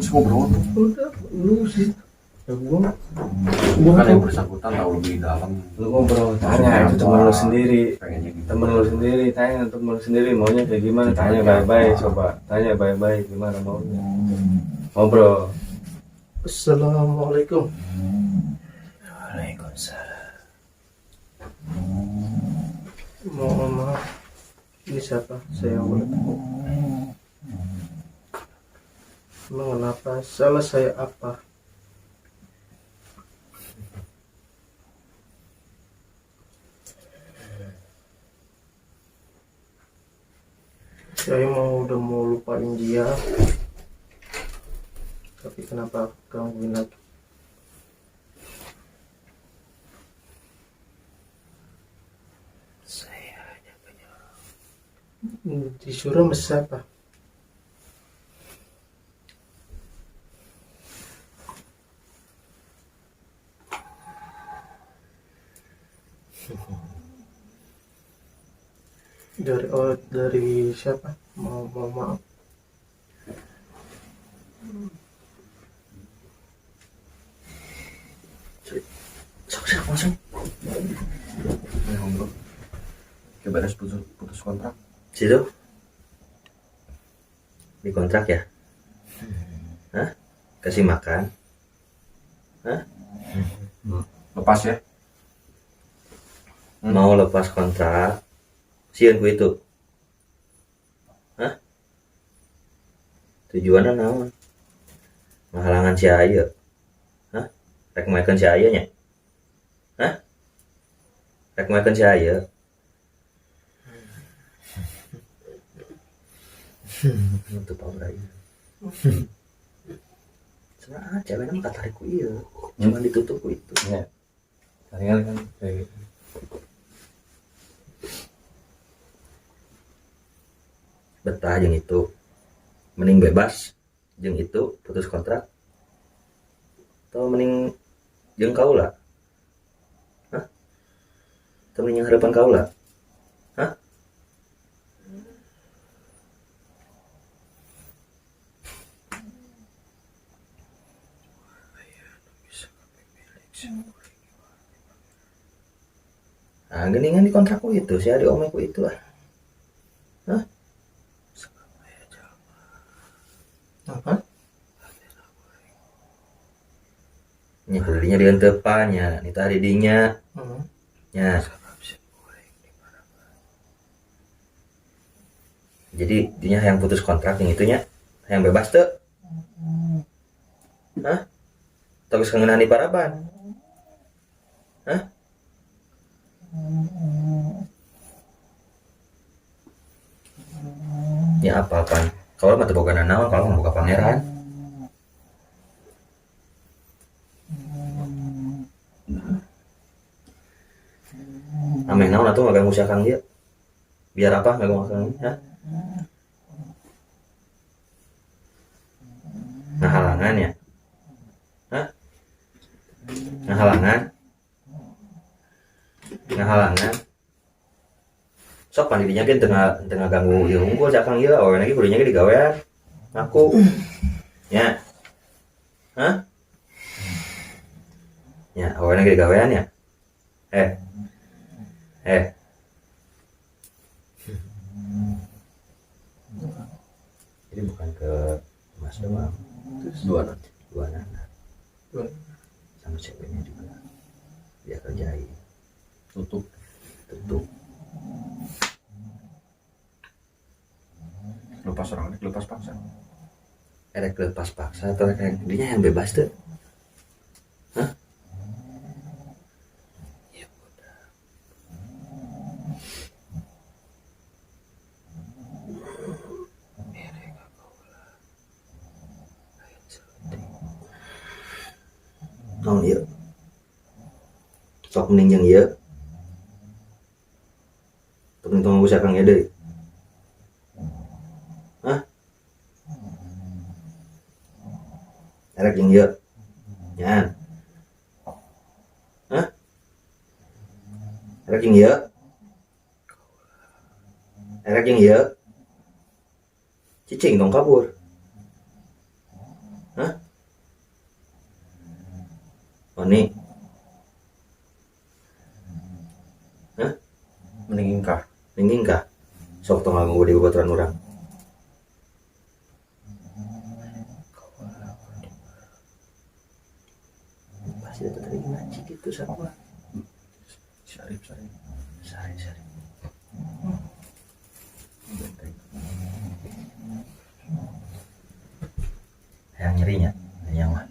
Semua bro. Udah, lu sih. Ya gua Kan yang bersangkutan tahu lebih dalam. Lu ngobrol tanya itu temen lu sendiri, Pengennya gitu. temen lu sendiri tanya temen lu sendiri maunya kayak gimana, tanya baik-baik, coba tanya baik-baik gimana maunya, ngobrol. Assalamualaikum. Waalaikumsalam. Mohon maaf. Ini siapa? Saya boleh tahu. Emang kenapa? Salah saya apa? Saya udah mau lupain dia, tapi kenapa gangguin lagi? Saya hanya penyuruh. Disuruh sama siapa? Dari siapa? Mau maaf. Sok langsung. Ya, ngobrol. Kayak beres putus kontrak. Situ di kontrak ya? Hah? Kasih makan? Lepas ya. Mau lepas kontrak? Sieun ku itu. Hah? Tujuannya naon? Menghalangan si Ayu. Hah? Rek maekeun si Ayu nya? Hah? Rek maekeun si Ayu. Untuk Pak Ayu. Sebenarnya ceweknya mah katarik ku ieu. Cuma ditutup ku itu. Ya, tanya kan kayak gitu. Betah jeung itu mending bebas jeung itu putus kontrak atau mending jeung kaula atau mending yang harapan kaula nah geningan di kontrakku itu si adik omeku itu lah Apa? nya kulinya di entepannya nita didinya nya jadi dinya yang putus kontrak yang itunya yang bebas tuh terus kangenan di Paraban Ya apa-apaan. Kalau mah teu boga nanaon, kalau mah boga pangeran. Ameh naon atuh ngaganggu si Akang dia? Biar apa ngaganggu Akang? Hah? Ngahalangan ya? Hah? Ngahalangan? Ngahalangan? Sok pan didinya ge tengah ganggu ieu unggul si Akang ieu, awewe lagi kudunya ge digawean. Ngaku. Ya. Hah? Ya, awewe lagi digawean ya. Jadi bukan ke Mas doang, dua anak sama ceweknya juga dia kerjain tutup. Lepas orang lepas paksa. Erek lepas paksa atau erek dinya yang bebas tuh. Hah? Ya udah. Naon ieu? Sok mending jeung ieu. Teu ngomong si Akang ieu deui. Hah? Erek jeung ieu. Nyan. Hah? Erek jeung ieu. Erek jeung ieu. Cicing tong kabur. Hah? Oni. Hah? Mending kah? Sok tong nganggo di babaturan urang. Pasti ada tadi ngaji gitu sama. Syarif. Sari. Yang nyerinya, yang mah.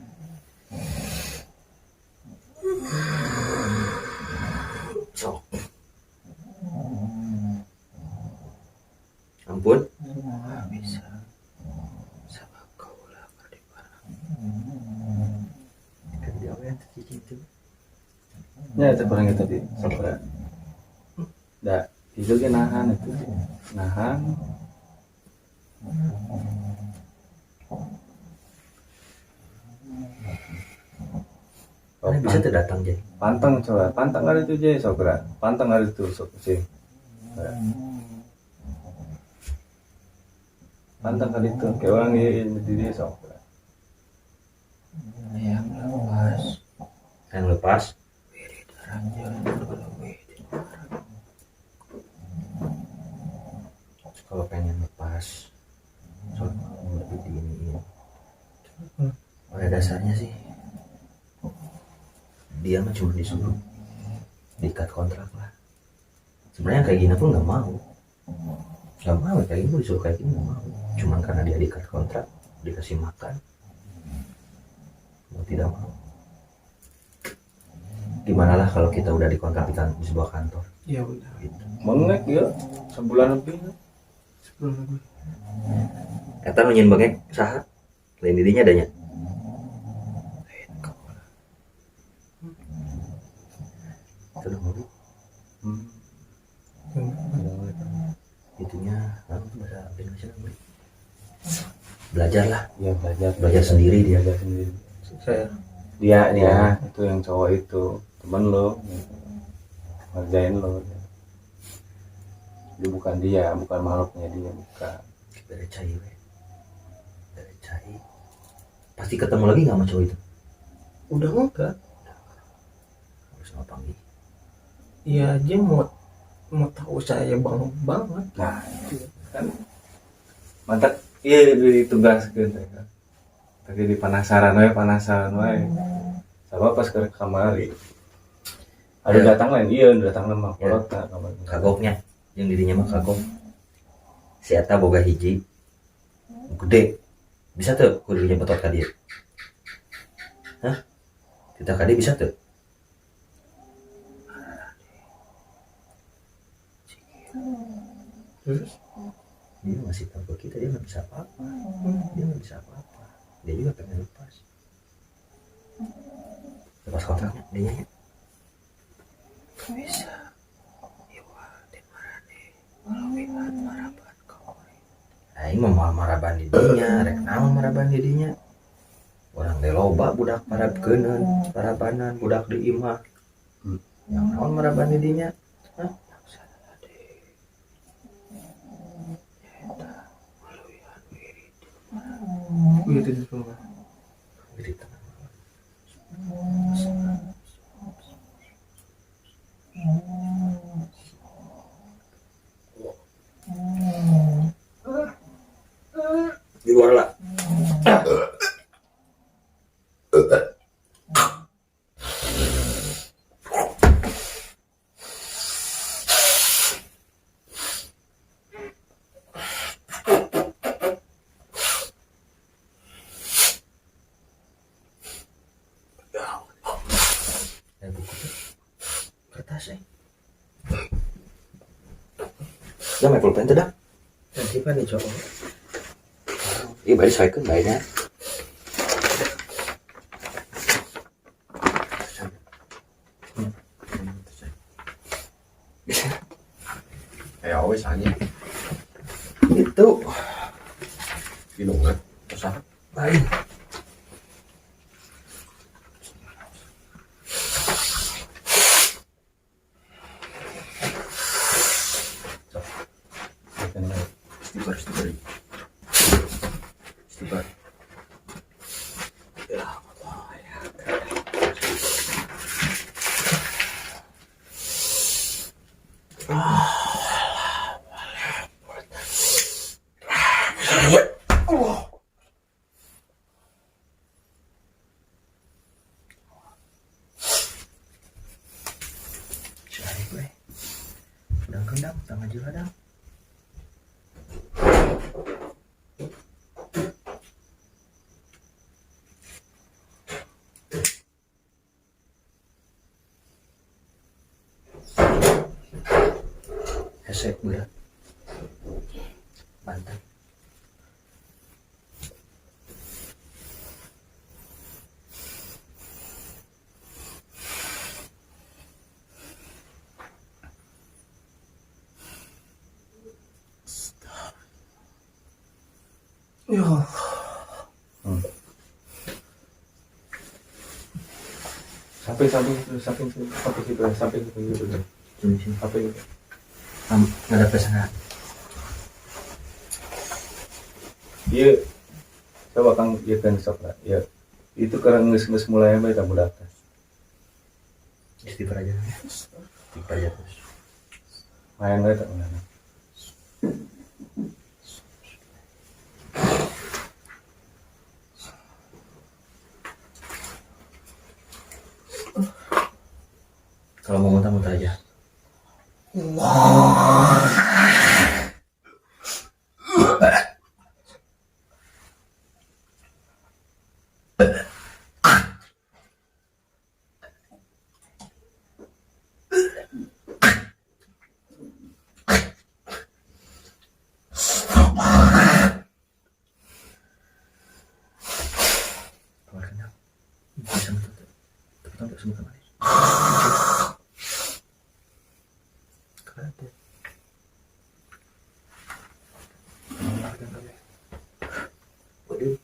Sok. Ampun. Bisa. Sama kau lah berdebar. Kan dia yang terjadi itu. Ya itu barang itu di sabra. Da, itu ge nahan itu. Nahan. Mana bisa tuh datang jadi. Pantang hari itu je sabra. Pantang hari itu sok sih. Pantang hari itu ke orang ini di dia sabra. Yang lepas. Kalau pengen lepas, lebih diiniin. Pada dasarnya sih, dia mah cuma disuruh diikat kontrak lah. Sebenarnya kayak gini pun nggak mau kayak gini, disuruh kayak gini nggak mau. Cuman karena dia diikat kontrak, dikasih makan, mau tidak mau. Gimana lah kalau kita udah dikontrak di sebuah kantor? Ya udah. Gitu. Mengek ya sebulan lebih. Eta nunyin bengek saha? Lain dirinya adanya. Sudah mau. Itunya bahasa Indonesia belajar lah. Ya Belajar sendiri dia. Saya Dia itu yang cowok itu temen lo ngerjain lo. Dia bukan makhluknya dia, bukan. Dari cai. Pasti ketemu lagi nggak sama cowok itu? udah enggak. Harus ngapain? Iya aja mau tahu saya banget. Nah itu kan mantap. Iya ditugaskan kan. Tadi di panasaran wae. Sama pas ke kamari. Ada datang lain, datang nama kolota kamari. Kagoknya, yang dirinya mah kagok. Si Eta boga hiji gede, bisa tuh kudunya betot ka dia. Hah? Kita ka dia bisa tuh. Terus Dia ngasih tahu ke kita dia nggak bisa apa-apa. Dia nggak bisa apa-apa. Dia juga pengen lepas. Lepas kontraknya dia nyanyi. Bisa. Iwa dan marane. Walau wihat maraban kau. Aing mah moal maraban di dinya, rek naon maraban di dinya. Orang teh loba budak parabkeuneun, parabanan budak di imah. Yang naon maraban di dinya? Hah? Gitu di rumah. Di tengah. Di luar lah. Buku tuh kertas ya main pulpen tuh dah nanti kan nih cowok iya baik saya kan baiknya kayak always aja itu hidungan susah baik istighfar ya Allah ya Syarif gue udang kendang tangan juga dang hesek berat bantai Ya Allah. Sampai situ gitu. sini sini Sampai gitu. nggak ada pesanan Iya, coba Kang, iya kan sok lah. Ya, itu karena nges mulai apa itu budak. istighfar aja istighfar aja terus Main aja tak mana. kalau mau muntah-muntah aja keluarkan dong bisa menutup tepat untuk semua kembali keluarkan waduh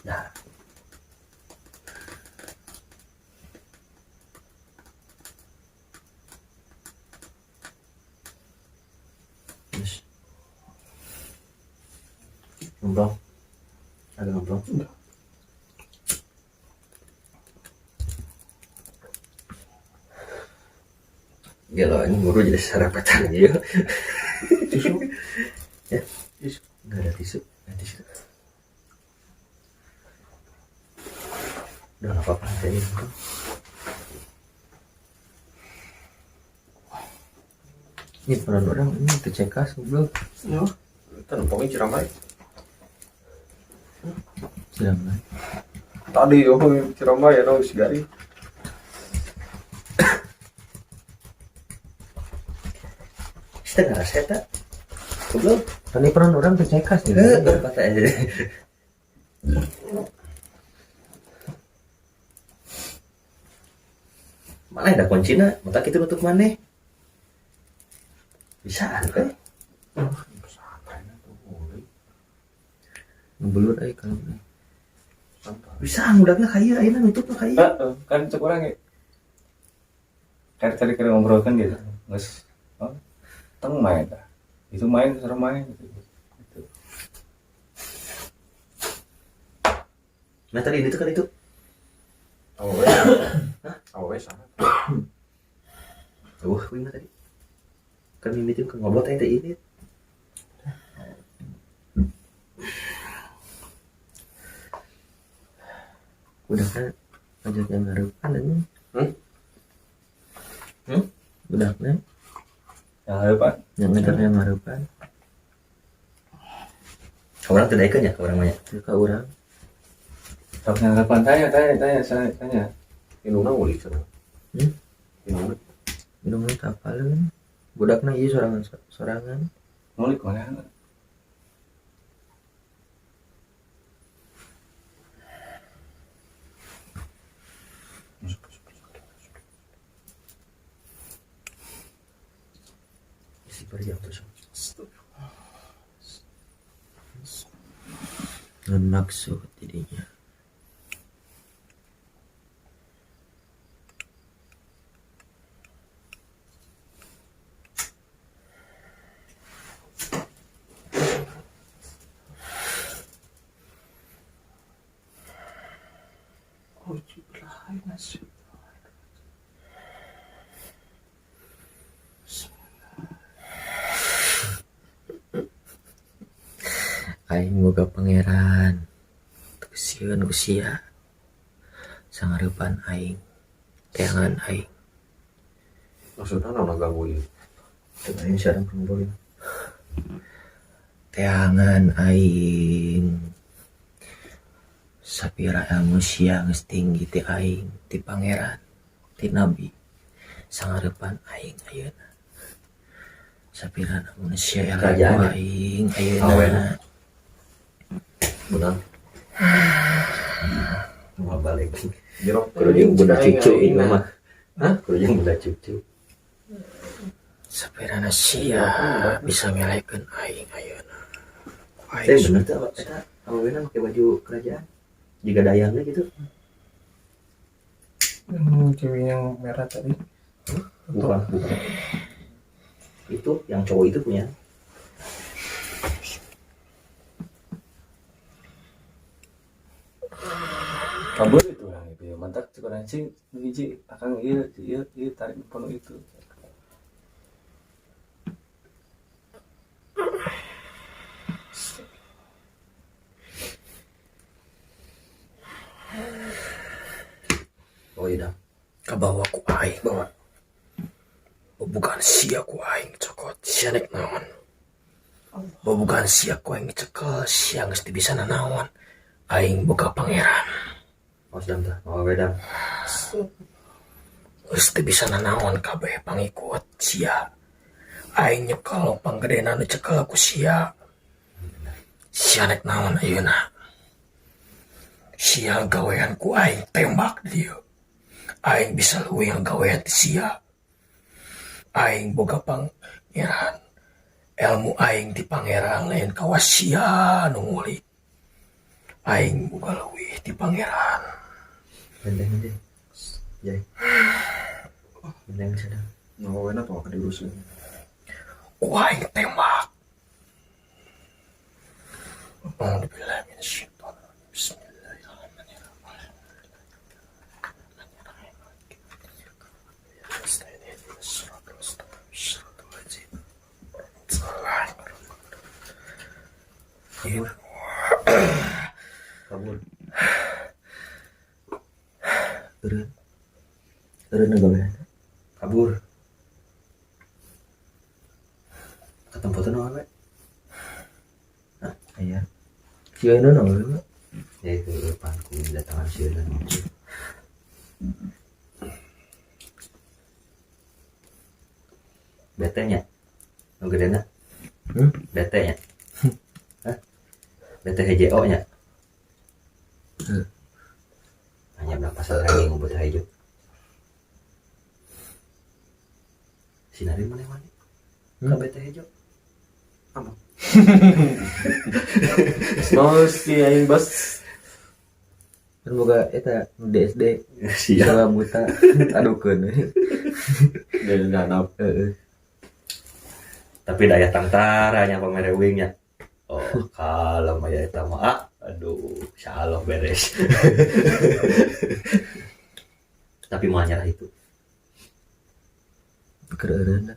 nah terus ngemblong ada ngemblong gila ini guru jadi sarapetan gitu Tisu. ya Ini peran orang ini tercekas goblok. Ya, kita numpangin Ciramai. Ciramai. Tadi Ciramai ya si Gari. Setengah seta. Goblok. Tadi peran orang tercekas nih. Kata aja. Mana ada kuncinya? Maka kita nutup mana? Bisa kan? Ngebelut aja kalau bisa mudahnya kaya ayeuna nutup kaya. Kan cek orang ya. Kayak tadi kita ngobrol kan gitu. Geus teng main dah. Itu main sareng main gitu. Nah tadi itu kan itu. Awewe sana. Kuing tadi. Kan ini tuh ngobrol teh ini. Udah kan ajak yang ngarupan aja. Udah kan Yang ada Pak. yang ngajak yang ngarupan. Orang tidak ikut ya ke orang banyak. Ke orang. Sok yang kapan tanya. Inuna ulik sana. Inuna. Minumnya kapal kan. Budakna iya sorangan. Ngulik mana? Isi periang terus. Ngenaksu tidinya. Aing boga pangeran kesieun kusia sangarepan aing teangan aing Maksudnya naon ganggu ieu? aing sareng pangboy teangan aing sapira ilmu sia geus tinggi ti aing ti pangeran ti nabi sangarepan aing ayeuna sapira manusia ilmu aing ayeuna Benar. mau balik Jerok kerudung budak cucu ini mah kerudung budak cucu sapirana sia bisa ngelekeun aing ayeuna aing bener teh eta awalna make baju kerajaan juga dayangnya gitu Cewek yang merah tadi. bukan itu yang cowok itu punya Kabur itu orang itu ya. Mantap cek orang cing hiji akan iya tarik penuh itu. oh iya kabawa ku aing bawa bukan sia ku aing cokot sia nek naon bukan sia ku aing cekel sia geus teu bisa nanaon aing boga pangeran sedang tah mau wedang geus teu bisa nanaon kabeh pangikut sia aing nyekel panggedena nu cekel ku sia nek naon ayeuna sia gawean ku aing tembak dia aing bisa leuwih ngagawean ti sia aing boga pangeran ilmu aing di pangeran lain kawas sia nu ngulik aing boga leuwih di pangeran benteng jai benteng sedang Nawena tuh akan diurusin. ku aing tembak Alhamdulillah min syaitan bismillahirrahmanirrahim kabur eureun gawean kabur ya sieun naon ya itu pangku datangan sieun bete nya nu gedena bete nya hah bete HJO nya hanya berapa pasal lagi ngumpul hijau sinari mana ka bete hijau Oh si aing bos kan boga eta DSD siap salah buta adukeun dari danap tapi daya tantaranya pamere wingnya oh kalem aya eta mah aduh insyaallah beres tapi mau nyerah itu keren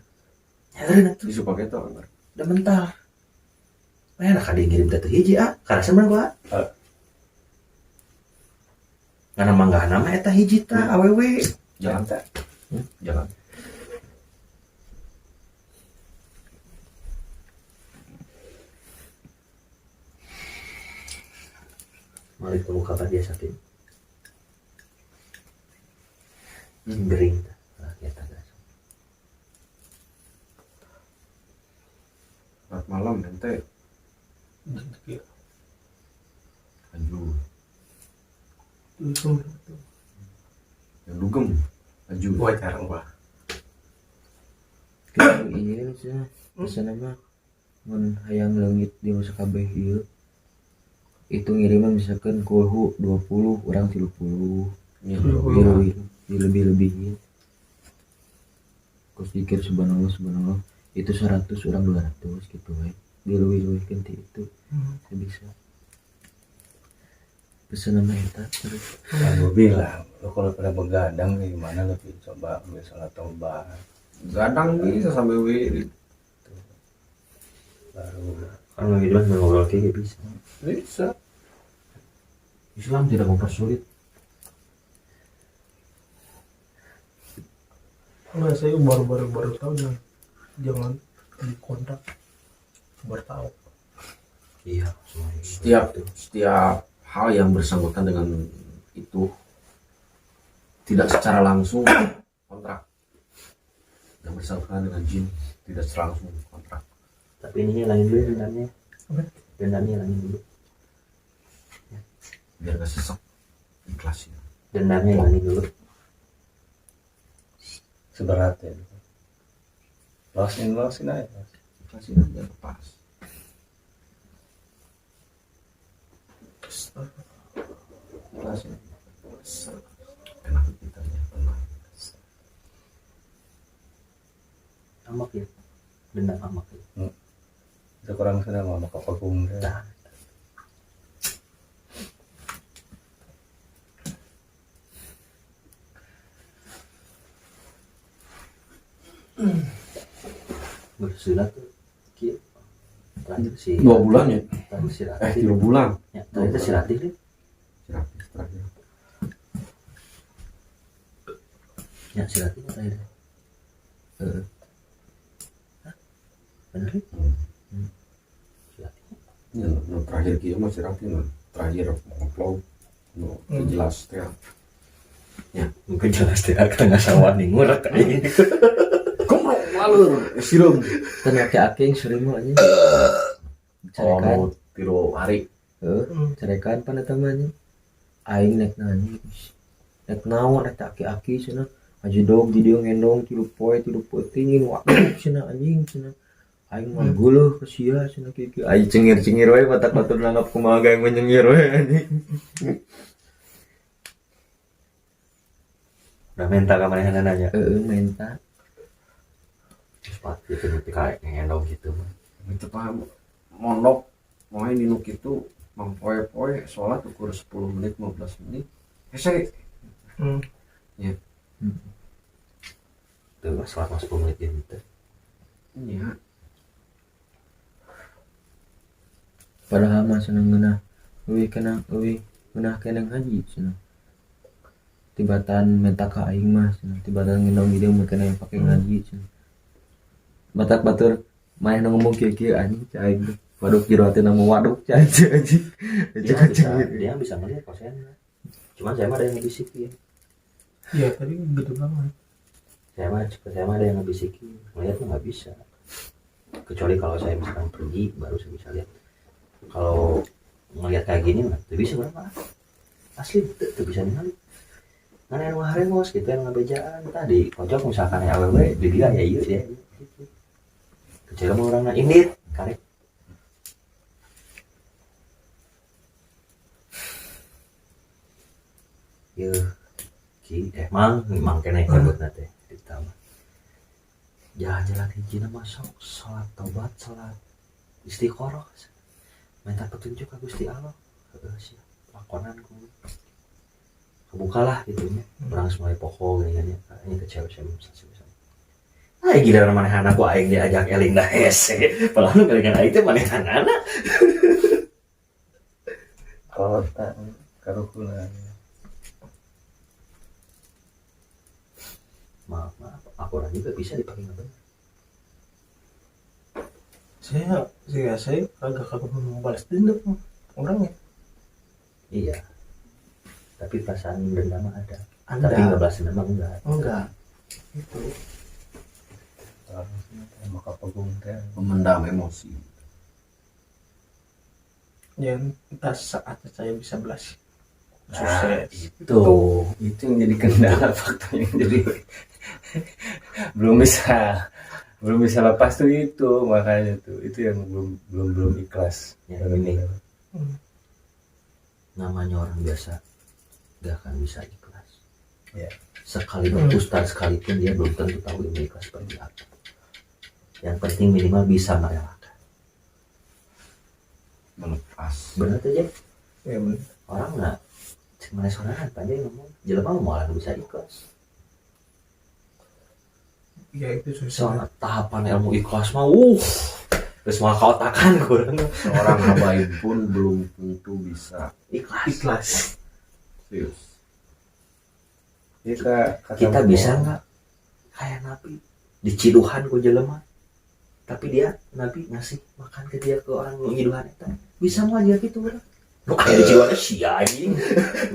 nyerah tuh isu pakai itu udah mental enak ada yang ngirim tatu hiji karena sama gua ngana mangga nama eta hiji ta awewe jangan teh jangan malik temu kabar biasa tim gering nah eta guys saat malam nanti aju yang dugem aju jarang bah iya sih bisa nama mun hayang leungit di masa kabeh ieu itu ngiriman misalkan kulhu 20 orang 30 lebih-lebihin terus dikir subhanallah itu 100 orang 200 gitu we dilebih-lebihkeun ti itu bisa pesan nama eta terus Aku bilang lo kalau pada begadang gimana lebih coba ambil salat taubat gadang bisa sampai wirid baru kan lagi bilang ngobrol kayak bisa bisa Islam tidak mempersulit nah saya baru tahu jangan dikontak baru tahu iya semuanya setiap hal yang bersangkutan dengan itu tidak secara langsung kontrak yang bersangkutan dengan jin tidak secara langsung kontrak tapi ini hilangin dulu dendamnya hilangin dulu biar gak sesek ikhlasin dendamnya hilangin dulu seberat ya losin aja ikhlasin aja lepas ikhlasin enak kita ya tenang amak ya dendam amak ya sekurang sudah mau ke pagong nah bersilat tuh kieu terakhir sih 2 bulan ya terakhir si 3 bulan ya terakhir si Ratih deh terakhir ya si Ratih terakhir bener ya si Ratih ya terakhir kia masih rapi terakhir upload jelas ya mungkin jelas dia akan nggak sawah nih ngurak kayak gini komprok malu sirum kan aki-aki yang sering mah aja oh carekan mau tiru hari carekan pada temannya aing nek nanya nek naon eta aki-aki cenah aja dog di dia ngendong tilu poe tingin waktu cenah anjing cenah aing mah geuleuh ka sia cenah kieu aing cengir-cengir wae batak-batur nanggap kumaha gaeng menyengir wae anjing udah minta kamarnya nanya menta sepatu itu nanti kayak ngendong gitu itu paham mondok mau ini nuk itu mampoe-poe sholat ukur 10 menit 15 menit saya tuh selama 10 menit gitu iya padahal mah seneng ngeunah euy ngeunah keneng haji cenah tibatan menta ka aing mah cenah tibatan ngendong di dia mah keneh pake ngaji cenah batak batur main ngomong kieu-kieu anjing cai aing waduk jero teh nama waduk aja dia bisa melihat kosennya. Cuman saya mah ada yang ngebisikin. Iya tadi gede banget. Saya mah ada yang ngebisikin. Melihatnya nggak bisa. Kecuali kalau saya misalkan pergi baru saya bisa lihat. Kalau ngelihat kayak gini mah tuh bisa berapa? Asli tuh bisa ningali. Kan yang haremos gitu yang ngabejaan tadi. Kocok misalkan ya awewe di dia ya iya ya. Kecil mah orangna indit karek. Yo, mang kena nyebut nate ditambah. Jalan-jalan hiji nama sok salat taubat salat istiqoroh. Minta petunjuk ke Gusti Allah. Heeh lakonan ku. Kebukalah gitu nya. Orang mulai pokok gini nya ke cewek saya. Ah giliran manehana ku aing diajak eling dah hese. Padahal kalian aing teh manehanana. Kota karukulan. Maaf, aku orang juga bisa dipakai nggak benar. Saya agak kagum membalas dendam orangnya. Iya. Tapi perasaan dendam ada. Ada. Tapi nggak balas dendam Enggak. Itu. Maka pegung teh. Memendam emosi. Ya entah saatnya saya bisa belas. Nah, Sukses. Itu yang jadi kendala faktor yang jadi belum bisa lepas tuh itu makanya tuh itu yang belum ikhlas Ya ini namanya orang biasa gak akan bisa ikhlas. Ya. Sekali berustaz sekalipun dia belum tentu tahu ilmu ikhlas seperti apa. Yang penting minimal bisa merelakan. Melepas. Benar aja. Ya benar. Orang nggak mana sorangan aja ngomong jelema malah bisa ikhlas. Ya itu susah. Soalnya tahapan ilmu ikhlas mah terus malah kaotakan kurang Seorang habaib pun belum tentu bisa ikhlas. serius. Kita bisa nggak kayak Nabi diciduhan ku jelema tapi dia Nabi ngasih makan ke dia ke orang nu nyiduhan eta bisa mah aja gitu orang lu kayak diciduhan sia anjing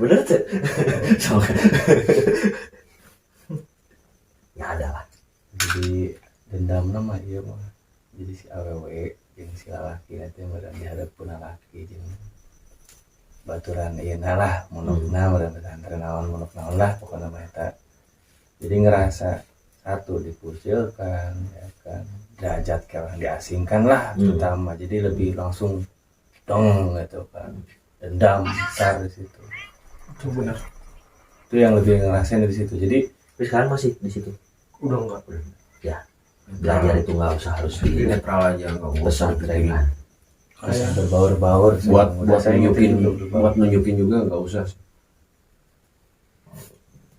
bener tuh ya ada lah jadi dendam nama iya mah jadi si awewe yang si lalaki nanti mereka dihadap pun lalaki jeung baturan iya lah munukna mudah-mudahan ternawan munuk naon lah pokoknya mah eta jadi ngerasa satu dikucilkan ya kan derajat kayak diasingkan lah terutama jadi lebih langsung dong gitu kan dendam besar di situ Itu benar. itu yang lebih ngerasain di situ jadi tapi sekarang masih di situ Udah enggak. ya belajar itu nggak usah harus di Netral aja, nggak usah besar dipikirin. pikiran berbaur-baur buat saya nunjukin juga nggak usah sih.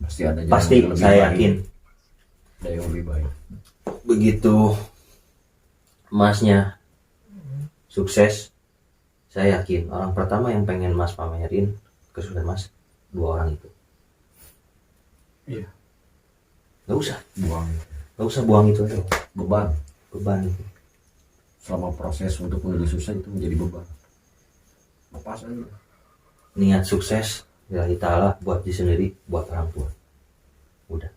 Pasti ada jalan pasti yang lebih saya baik. yakin Ada yang lebih baik. begitu Masnya sukses saya yakin orang pertama yang pengen Mas pamerin kesuksesan Mas 2 orang itu. Iya. Nggak usah buang itu aja beban itu. Selama proses untuk menuju sukses itu menjadi beban. Lepas aja. Niat sukses lillahi ta'ala buat diri sendiri, buat orang tua. Udah.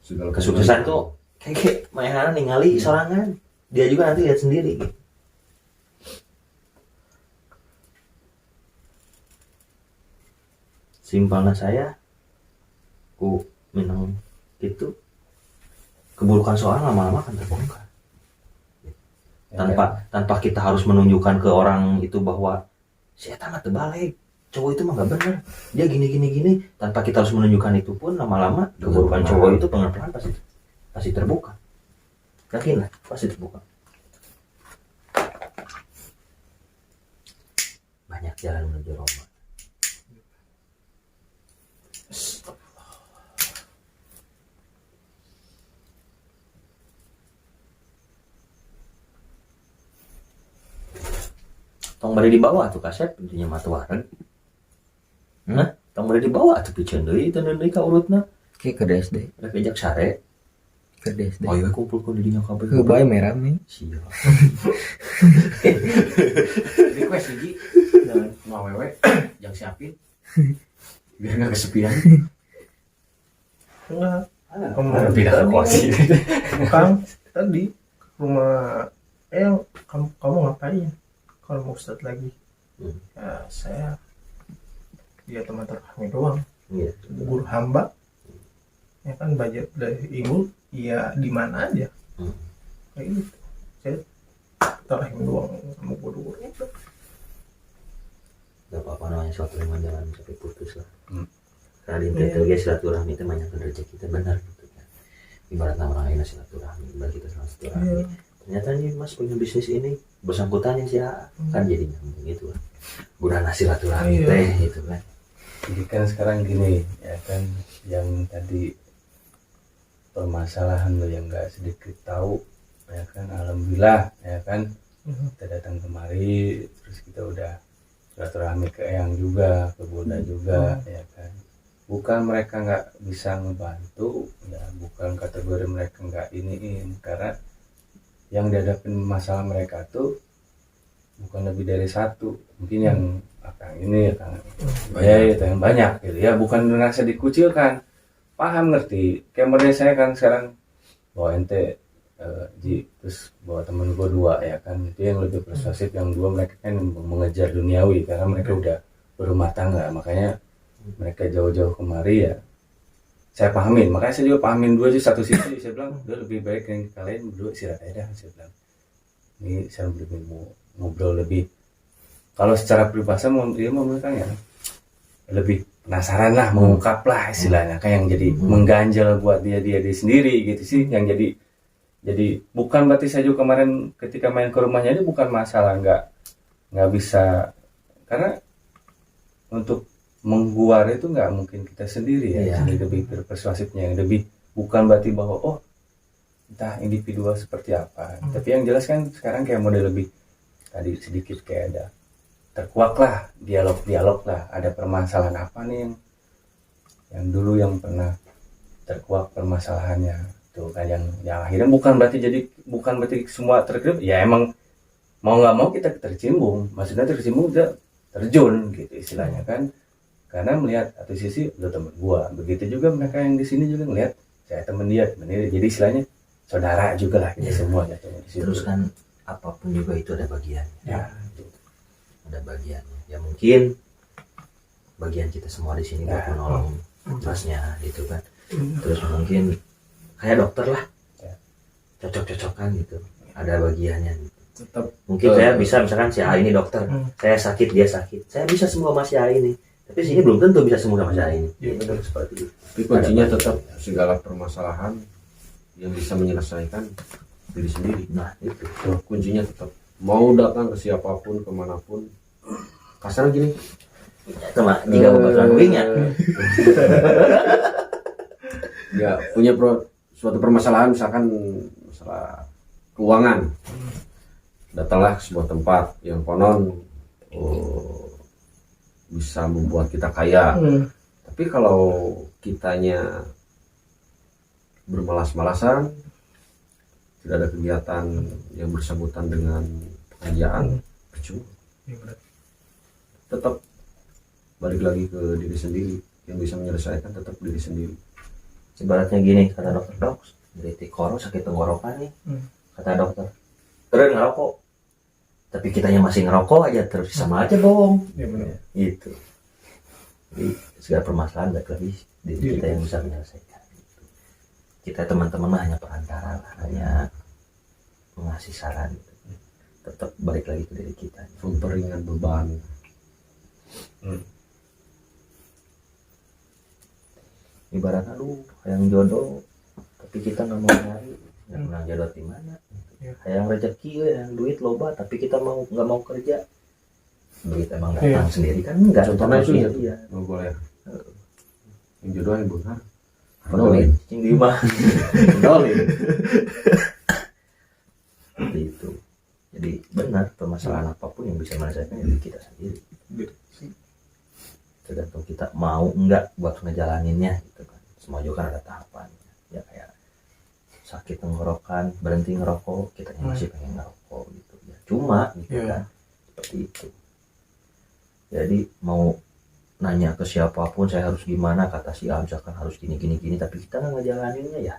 Segala Kesuksesan tuh kayak mainan ningali sorangan. Dia juga nanti lihat sendiri gitu. Simpelnya saya ku minang gitu keburukan seorang lama-lama akan terbongkar. Tanpa kita harus menunjukkan ke orang itu bahwa si eta mah teu balik, cowok itu mah gak bener, dia gini tanpa kita harus menunjukkan itu pun lama-lama keburukan cowok itu pelan-pelan pasti terbuka. Yakin lah pasti terbuka. Banyak jalan menuju Roma. Tong bari di bawah tuh kaset intinya mah wareg. Nah, tong bari di bawah tuh piceun deui teu deui ka urutna. Kayak ke SD. Rek ejak sare. Kerdes deh. Oh iya kumpul di dinya kabeh. Bae merah nih. Siap. Request Ji mau awewe yang siapin biar nggak kesepian. Enggak. Kemarin pindah ke kos ini. Kang tadi ke rumah kamu ngapain kalau mau Ustadz lagi? Ya saya ya teman terkami doang, Iya. guru hamba ya kan, budget dari ibu ya di mana aja kayak gitu. Saya terkami doang sama guru-guru itu. Gak apa-apa namanya suatu yang jalan sampai putus lah. Karena di internet silaturahmi itu banyak rezeki kita benar gitu kan. Ibaratnya orang lain silaturahmi, ibarat kita silaturahmi. Ternyata nih Mas punya bisnis ini bersangkutannya sih kan jadi nyambung gitu kan. Guna silaturahmi teh gitu kan. Jadi kan sekarang gini ya kan, yang tadi permasalahan lo yang nggak sedikit tahu ya kan, alhamdulillah ya kan kita datang kemari, terus kita udah silaturahmi ke Eyang juga, ke Bunda juga ya kan. Bukan mereka nggak bisa ngebantu ya, bukan kategori mereka nggak iniin, karena yang dihadapin masalah mereka tuh bukan lebih dari satu, mungkin yang akan ini akan itu yang banyak gitu ya, bukan merasa dikucilkan, paham ngerti. Kayak mereka saya kan sekarang bawa ente Ji, terus bawa temen gue 2 ya kan, itu yang lebih persuasif, yang 2 mereka kan mengejar duniawi karena mereka udah berumah tangga, makanya mereka jauh-jauh kemari ya. Saya pahamin, makanya saya juga pahamin 2 aja, satu sisi saya bilang udah lebih baik yang kalian berdua istirahat aja, saya bilang ini saya lebih mau ngobrol lebih, kalau secara peribahasa mau kan ya lebih penasaran lah, mengungkap lah istilahnya, kayak yang jadi mengganjal buat dia sendiri gitu sih, yang jadi bukan berarti saya juga kemarin ketika main ke rumahnya ini bukan masalah nggak bisa, karena untuk mengguar itu nggak mungkin kita sendiri ya, jadi lebih persuasifnya, yang lebih bukan berarti bahwa entah individual seperti apa, tapi yang jelas kan sekarang kayak model lebih tadi sedikit kayak ada terkuak lah, dialog lah, ada permasalahan apa nih yang dulu yang pernah terkuak permasalahannya tuh kan, yang akhirnya bukan berarti semua terkena ya, emang mau nggak mau kita tercimbung, maksudnya tercimbung udah terjun gitu istilahnya kan, karena melihat satu sisi udah temen gua, begitu juga mereka yang di sini juga ngelihat saya temen dia, jadi istilahnya saudara juga lah kita semua ya. Terus kan apapun juga itu ada bagiannya ya, ada bagiannya ya, mungkin bagian kita semua di sini buat menolong masnya gitu kan, terus mungkin kayak dokter lah cocok-cocokan gitu, ada bagiannya gitu. Tetap Mungkin saya bisa misalkan si A ini dokter, saya sakit dia sakit, saya bisa sembuh sama si A ini, tapi sini belum tentu bisa sembuh sama si A ini gitu, seperti itu. tapi kuncinya tetap segala permasalahan yang bisa menyelesaikan diri sendiri. Nah itu Tuh, kuncinya tetap mau datang ke siapapun kemanapun, kasar gini sama jika bukan wingnya ya punya suatu permasalahan, misalkan masalah keuangan, datanglah ke sebuah tempat yang konon bisa membuat kita kaya. Tapi kalau kitanya bermalas-malasan, tidak ada kegiatan yang bersangkutan dengan pekerjaan, percuma. Tetap balik lagi ke diri sendiri, yang bisa menyelesaikan tetap diri sendiri. ibaratnya gini, kata dokter, dok dari tikoro sakit tenggorokan nih, kata dokter terus ngerokok, tapi kitanya masih ngerokok aja terus, sama aja bohong gitu. Jadi segala permasalahan balik lagi diri kita yang bisa menyelesaikan gitu. Kita teman-teman mah hanya perantara lah, hanya mengasih saran gitu. Tetap balik lagi ke diri kita, Memperingan beban. ibaratnya yang jodoh tapi kita nggak mau nyari, nggak pernah jodoh di mana. Yang rezeki yang duit loba tapi kita nggak mau kerja, duit emang datang sendiri kan enggak. Contohnya itu ya nggak boleh yang jodoh yang benar penulis cing di mah seperti itu. Jadi benar, permasalahan apapun yang bisa menyelesaikan diri kita sendiri, tergantung kita mau enggak buat ngejalaninnya gitu kan. Semua juga kan ada tahapan ya, kayak sakit tenggorokan berhenti ngerokok, kita masih pengen ngerokok gitu ya, cuma gitu kan, seperti itu. Jadi mau nanya ke siapapun saya harus gimana, kata si A misalkan harus gini tapi kita nggak ngejalaninnya ya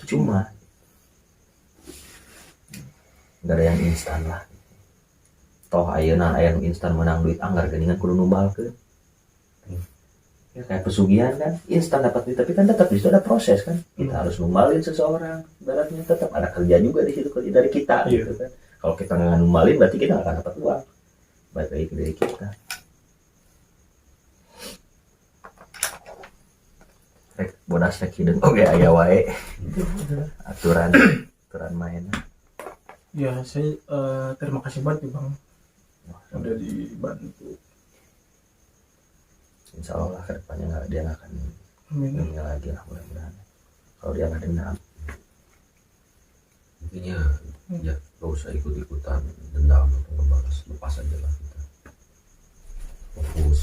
cuma nggak ada yang instan lah. Toh ayeuna aya nu instan menang duit anggar geningan kudu numbalkeun. Ya kayak pesugihan kan, instan dapat duit tapi kan tetap di situ ada proses kan. Kita harus numbalin seseorang, ibaratnya tetap ada kerja juga di situ dari kita gitu kan. Kalau kita nggak numbalin berarti kita nggak akan dapat uang. Baik lagi dari kita. Rek bodas rek hideung oge aya wae. Aturan main. Ya saya terima kasih banget ya Bang, udah dibantu. Insya Allah kedepannya dia nggak akan ini lagi lah, mudah-mudahan. Kalau dia nggak dendam, intinya ya gak usah ikut-ikutan dendam atau ngebalas, lepas aja lah kita, fokus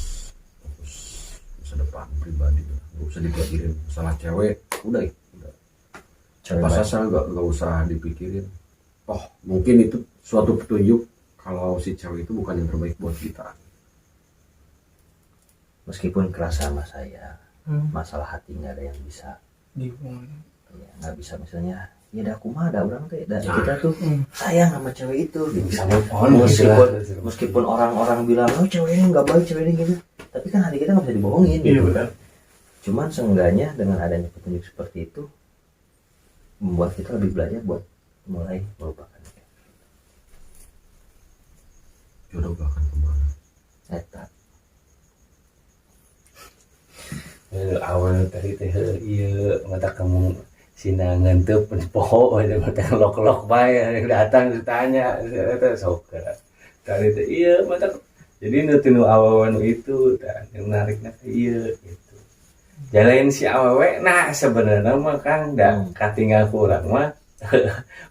masa depan pribadi, gak usah dipikirin masalah cewek, udah pas asal gak usah dipikirin. Oh mungkin itu suatu petunjuk kalau si cewek itu bukan yang terbaik buat kita. Meskipun keras sama saya, masalah hati nggak ada yang bisa, ya, nggak bisa misalnya, ya dah kumaha dah orang teh, kita tuh sayang sama cewek itu, bisa meskipun orang-orang bilang, oh cewek ini nggak baik, cewek ini gitu, tapi kan hati kita nggak bisa dibohongin gitu. Cuman seenggaknya dengan adanya petunjuk seperti itu, membuat kita lebih belajar buat mulai melupakan. Jodoh gak akan kemana. Eta. Awal tadi teh iya mata kamu sinangan tuh penpoho ada mata lok bae datang ditanya eta sok tadi teh iya mata jadi nu awawan itu dan yang menariknya iya gitu. Jalain si awewe nah sebenarnya mah Kang da katinggal kurang mah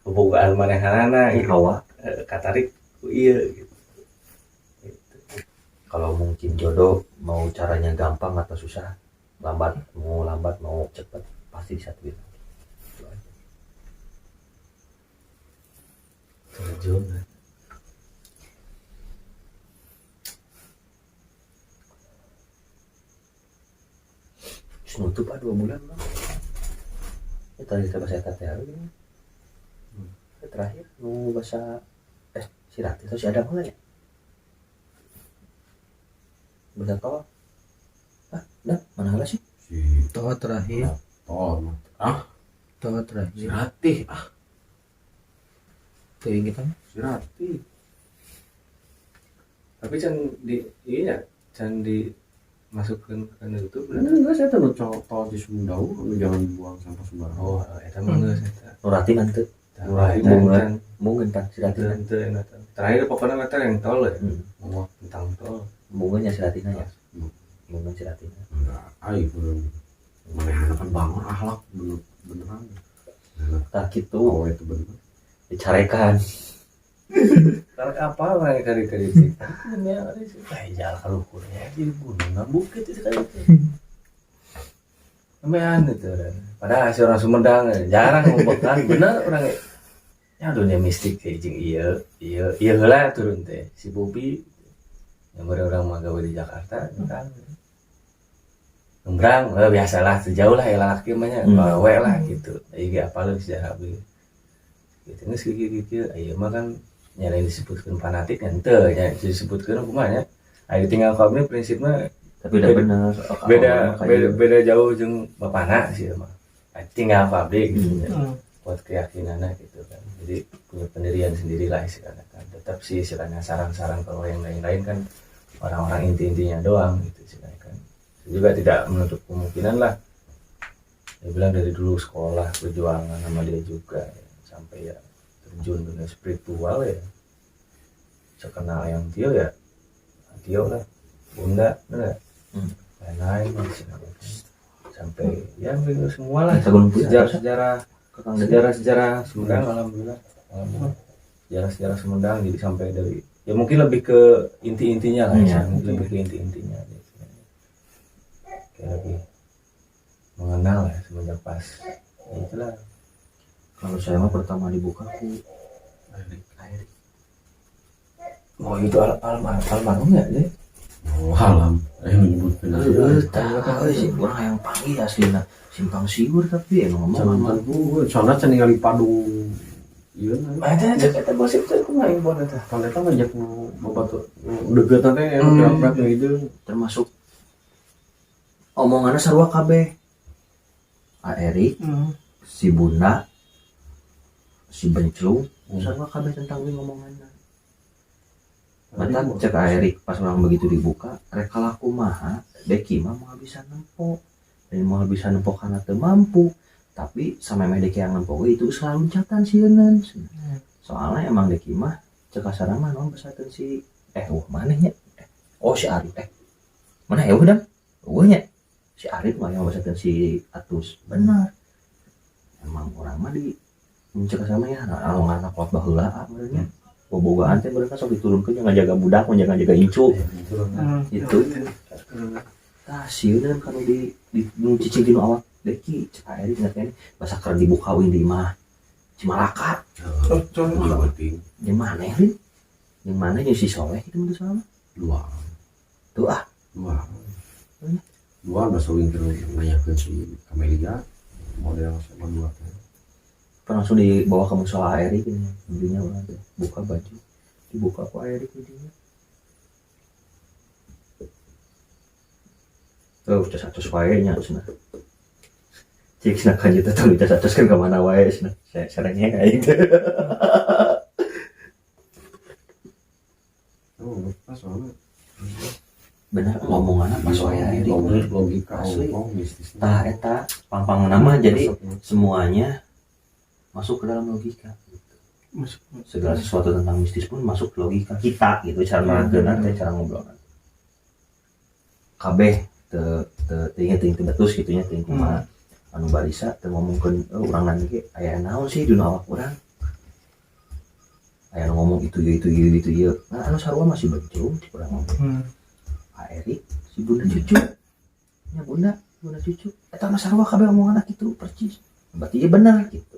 bobogaan manehanana gitu. Katarik iya gitu. Kalau mungkin jodoh mau caranya gampang atau susah, lambat mau cepat pasti disatuin. Itu aja. Terjun. Nutup 2 bulan Bang. Ya tadi kita bahasa TTR gini. Terakhir nu bahasa si Rati atau si Adam enggak ya? Bahasa tol. Dah, mana lah sih? Si Toh terakhir si Ratih tuh yang kita si Ratih Tapi can di iya can dimasukkan ke YouTube enggak saya tahu tol di Sumedang jangan buang sampah sembarangan. Oh, eta mah geus eta. Nurati nanti. Mungkin Pak si Rati. Terakhir pokoknya eta yang tol ya. Ngomong tentang tol. Mungkin si Ratina ya. Mungkin si Ratina. Enggak, belum mana kan bangun akhlak beneran. Tak gitu. Oh itu bener. Dicarekan. Karena apa lah kali-kali itu? Punya ada sih. Jalan kaluhur ya di gunung bukit itu kali itu. Lumayan itu kan. Padahal si orang Sumedang jarang ngomongkan bener orang ya dunia mistik kayak jeung iya lah turun teh si Bobi yang orang mah gawe di Jakarta kan. Ngembrang biasalah sejauh lah ya laki mah bawe lah gitu. Ieu apa lu sejarah abdi. Gitu geus kieu aya mah kan nyalain disebutkan fanatik kan teu nya disebutkeun kumaha nya. Aya tinggal kabeh prinsipna Tapi udah bener. beda jauh jeung bapana sih mah. Tinggal pabrik gitu buat keyakinannya gitu kan. Jadi punya pendirian sendiri lah istilahnya kan. Tetap sih istilahnya sarang-sarang kalau yang lain-lain kan orang-orang inti-intinya doang gitu istilahnya kan. Juga tidak menutup kemungkinan lah. Dia bilang dari dulu sekolah perjuangan sama dia juga ya. Sampai ya terjun dunia spiritual ya. Sekenal yang Tio ya Tio lah Bunda bener lain-lain sampai ya semua lah sejarah Sumedang alhamdulillah sejarah Sumedang jadi sampai dari ya mungkin lebih ke inti-intinya lah ya lebih ke inti-intinya kayak lebih mengenal ya semenjak pas ya itulah Kalau saya mah pertama dibuka ku Erik. Oh itu almarhum ya deh. Oh, alam menyebutkan Tahu sih orang yang panggil aslinya simpang siur tapi emang ngomong jangan bu soalnya can ningali Padung iya ada kata gosip tuh aku nggak impor itu kan eta ngajak batu deket teh yang berat itu termasuk omongannya sarua kabeh Erik si Bunda si Benclung sarua kabeh tentang ini ngomongannya mata cek Erik pas orang begitu dibuka reka laku maha Deki mah mau bisa nempok dan mau bisa nempok karena teu mampu tapi sama Deki yang nempok itu selalu catatan sieun soalnya emang Deki mah cek kasarna mah naon pesakeun si mana nya si Arif mana udah nya si Arif mah yang pesakeun si Atus benar emang orang mah di mencek sama ya anak kuat baheula benernya bobogaan teh mereka sok diturunkeun yang ngajaga budak ngajaga incu itu tah sieun kan di cicing dinu awak Deki cek Erik ngateh basa keur dibuka wing di mah Cimalaka penting di mana Rin yang mana yang si Soleh itu menurut sama dua tuh dua bahasa wing terus nanyakeun si Kamelia model sama dua langsung dibawa ke musola Erik ini intinya orang tuh buka baju dibuka ke Erik intinya udah satu wae nya cenah cik cenah kan kita tuh udah satu kan kemana wae cenah saya sarengnya kayak gitu pas soalnya bener ngomonganna pas wae Erik logika asli mistis tah eta pang nama jadi semuanya masuk ke dalam logika segala sesuatu tentang mistis pun masuk ke logika kita gitu cara merangkeun teh cara ngobrol kabeh teu betus gitu nya teu kumaha anu barisa teu ngomongkeun urang nanya ge aya naon sih dina awak urang aya ngomong itu ieu nah anu sarua masih bencung urang ngomong Pak Erik si Bunda cucu nya Bunda cucu eta mah sarua kabeh omongan kitu percis berarti ieu bener gitu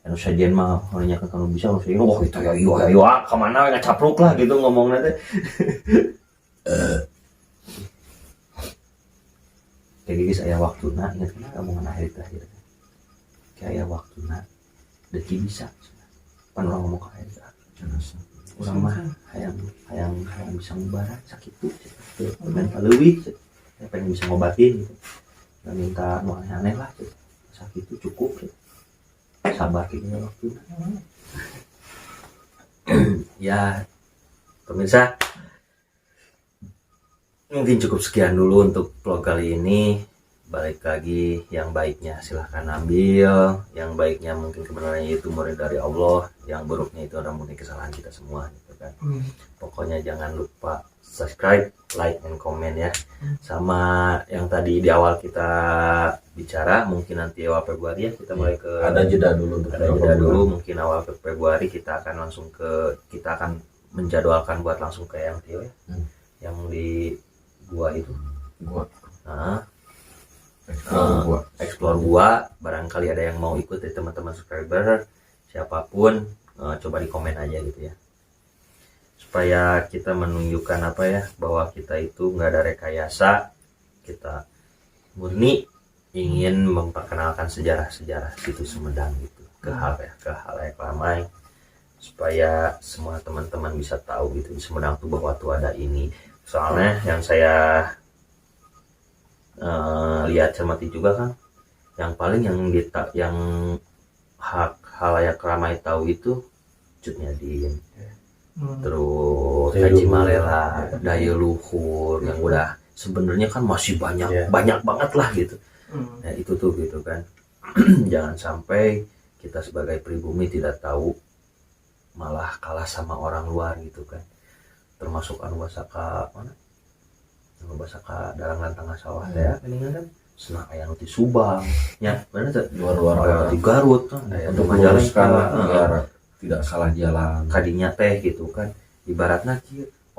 anu sajian mah hanya kan kalau bisa harus oh itu ya ayo kemana ngacapruk lah gitu ngomongnya teh kayak guys aya waktuna ingat kan omongan akhir terakhir kayak aya waktuna Deki bisa pan orang ngomong ke akhir orang mah hayang bisa ngubaran sakit tuh pengen paleuwih pengen bisa ngobatin gitu nggak minta nu aneh-aneh lah sakit itu cukup gitu. Sabar gitu waktu ya pemirsa mungkin cukup sekian dulu untuk vlog kali ini balik lagi yang baiknya silahkan ambil yang baiknya mungkin kebenarannya itu murid dari Allah yang buruknya itu adalah murni kesalahan kita semua gitu kan pokoknya jangan lupa subscribe like and comment ya sama yang tadi di awal kita bicara mungkin nanti awal Februari ya kita mulai ke ada jeda dulu mungkin awal Februari kita akan menjadwalkan buat langsung ke yang Tio ya yang di gua itu explore gua barangkali ada yang mau ikut dari teman-teman subscriber siapapun coba di komen aja gitu ya supaya kita menunjukkan apa ya bahwa kita itu nggak ada rekayasa kita murni ingin memperkenalkan sejarah-sejarah situ Sumedang gitu ke hal yang ramai supaya semua teman-teman bisa tahu gitu di Sumedang tuh bahwa tuh ada ini soalnya yang saya lihat cermati juga kan yang paling yang halayak ramai tahu itu Cut Nyadin terus Haji Malela Daya Luhur yang udah sebenarnya kan masih banyak banget lah gitu ya itu tuh gitu kan jangan sampai kita sebagai pribumi tidak tahu malah kalah sama orang luar gitu kan termasuk anu basaka mana anu basaka dalangan tengah sawah ya kan senang aya nu ti Subang nya bener teh luar di Garut kan untuk menjelaskan tidak salah jalan kadinya teh gitu kan ibaratnya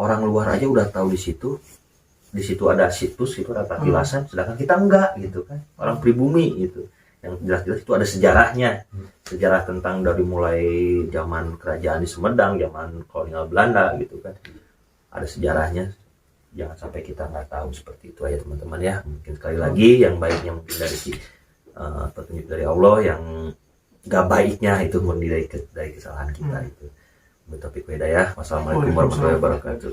orang luar aja udah tahu di situ ada situs itu ada patilasan sedangkan kita enggak gitu kan orang pribumi gitu yang jelas-jelas itu ada sejarahnya, sejarah tentang dari mulai zaman kerajaan di Sumedang, zaman kolonial Belanda gitu kan, ada sejarahnya. Jangan sampai kita nggak tahu, seperti itu aja teman-teman ya. Mungkin sekali lagi yang baiknya mungkin dari petunjuk dari Allah, yang nggak baiknya itu murni dari kesalahan kita itu. Bertopik beda ya. Wassalamualaikum warahmatullahi wabarakatuh.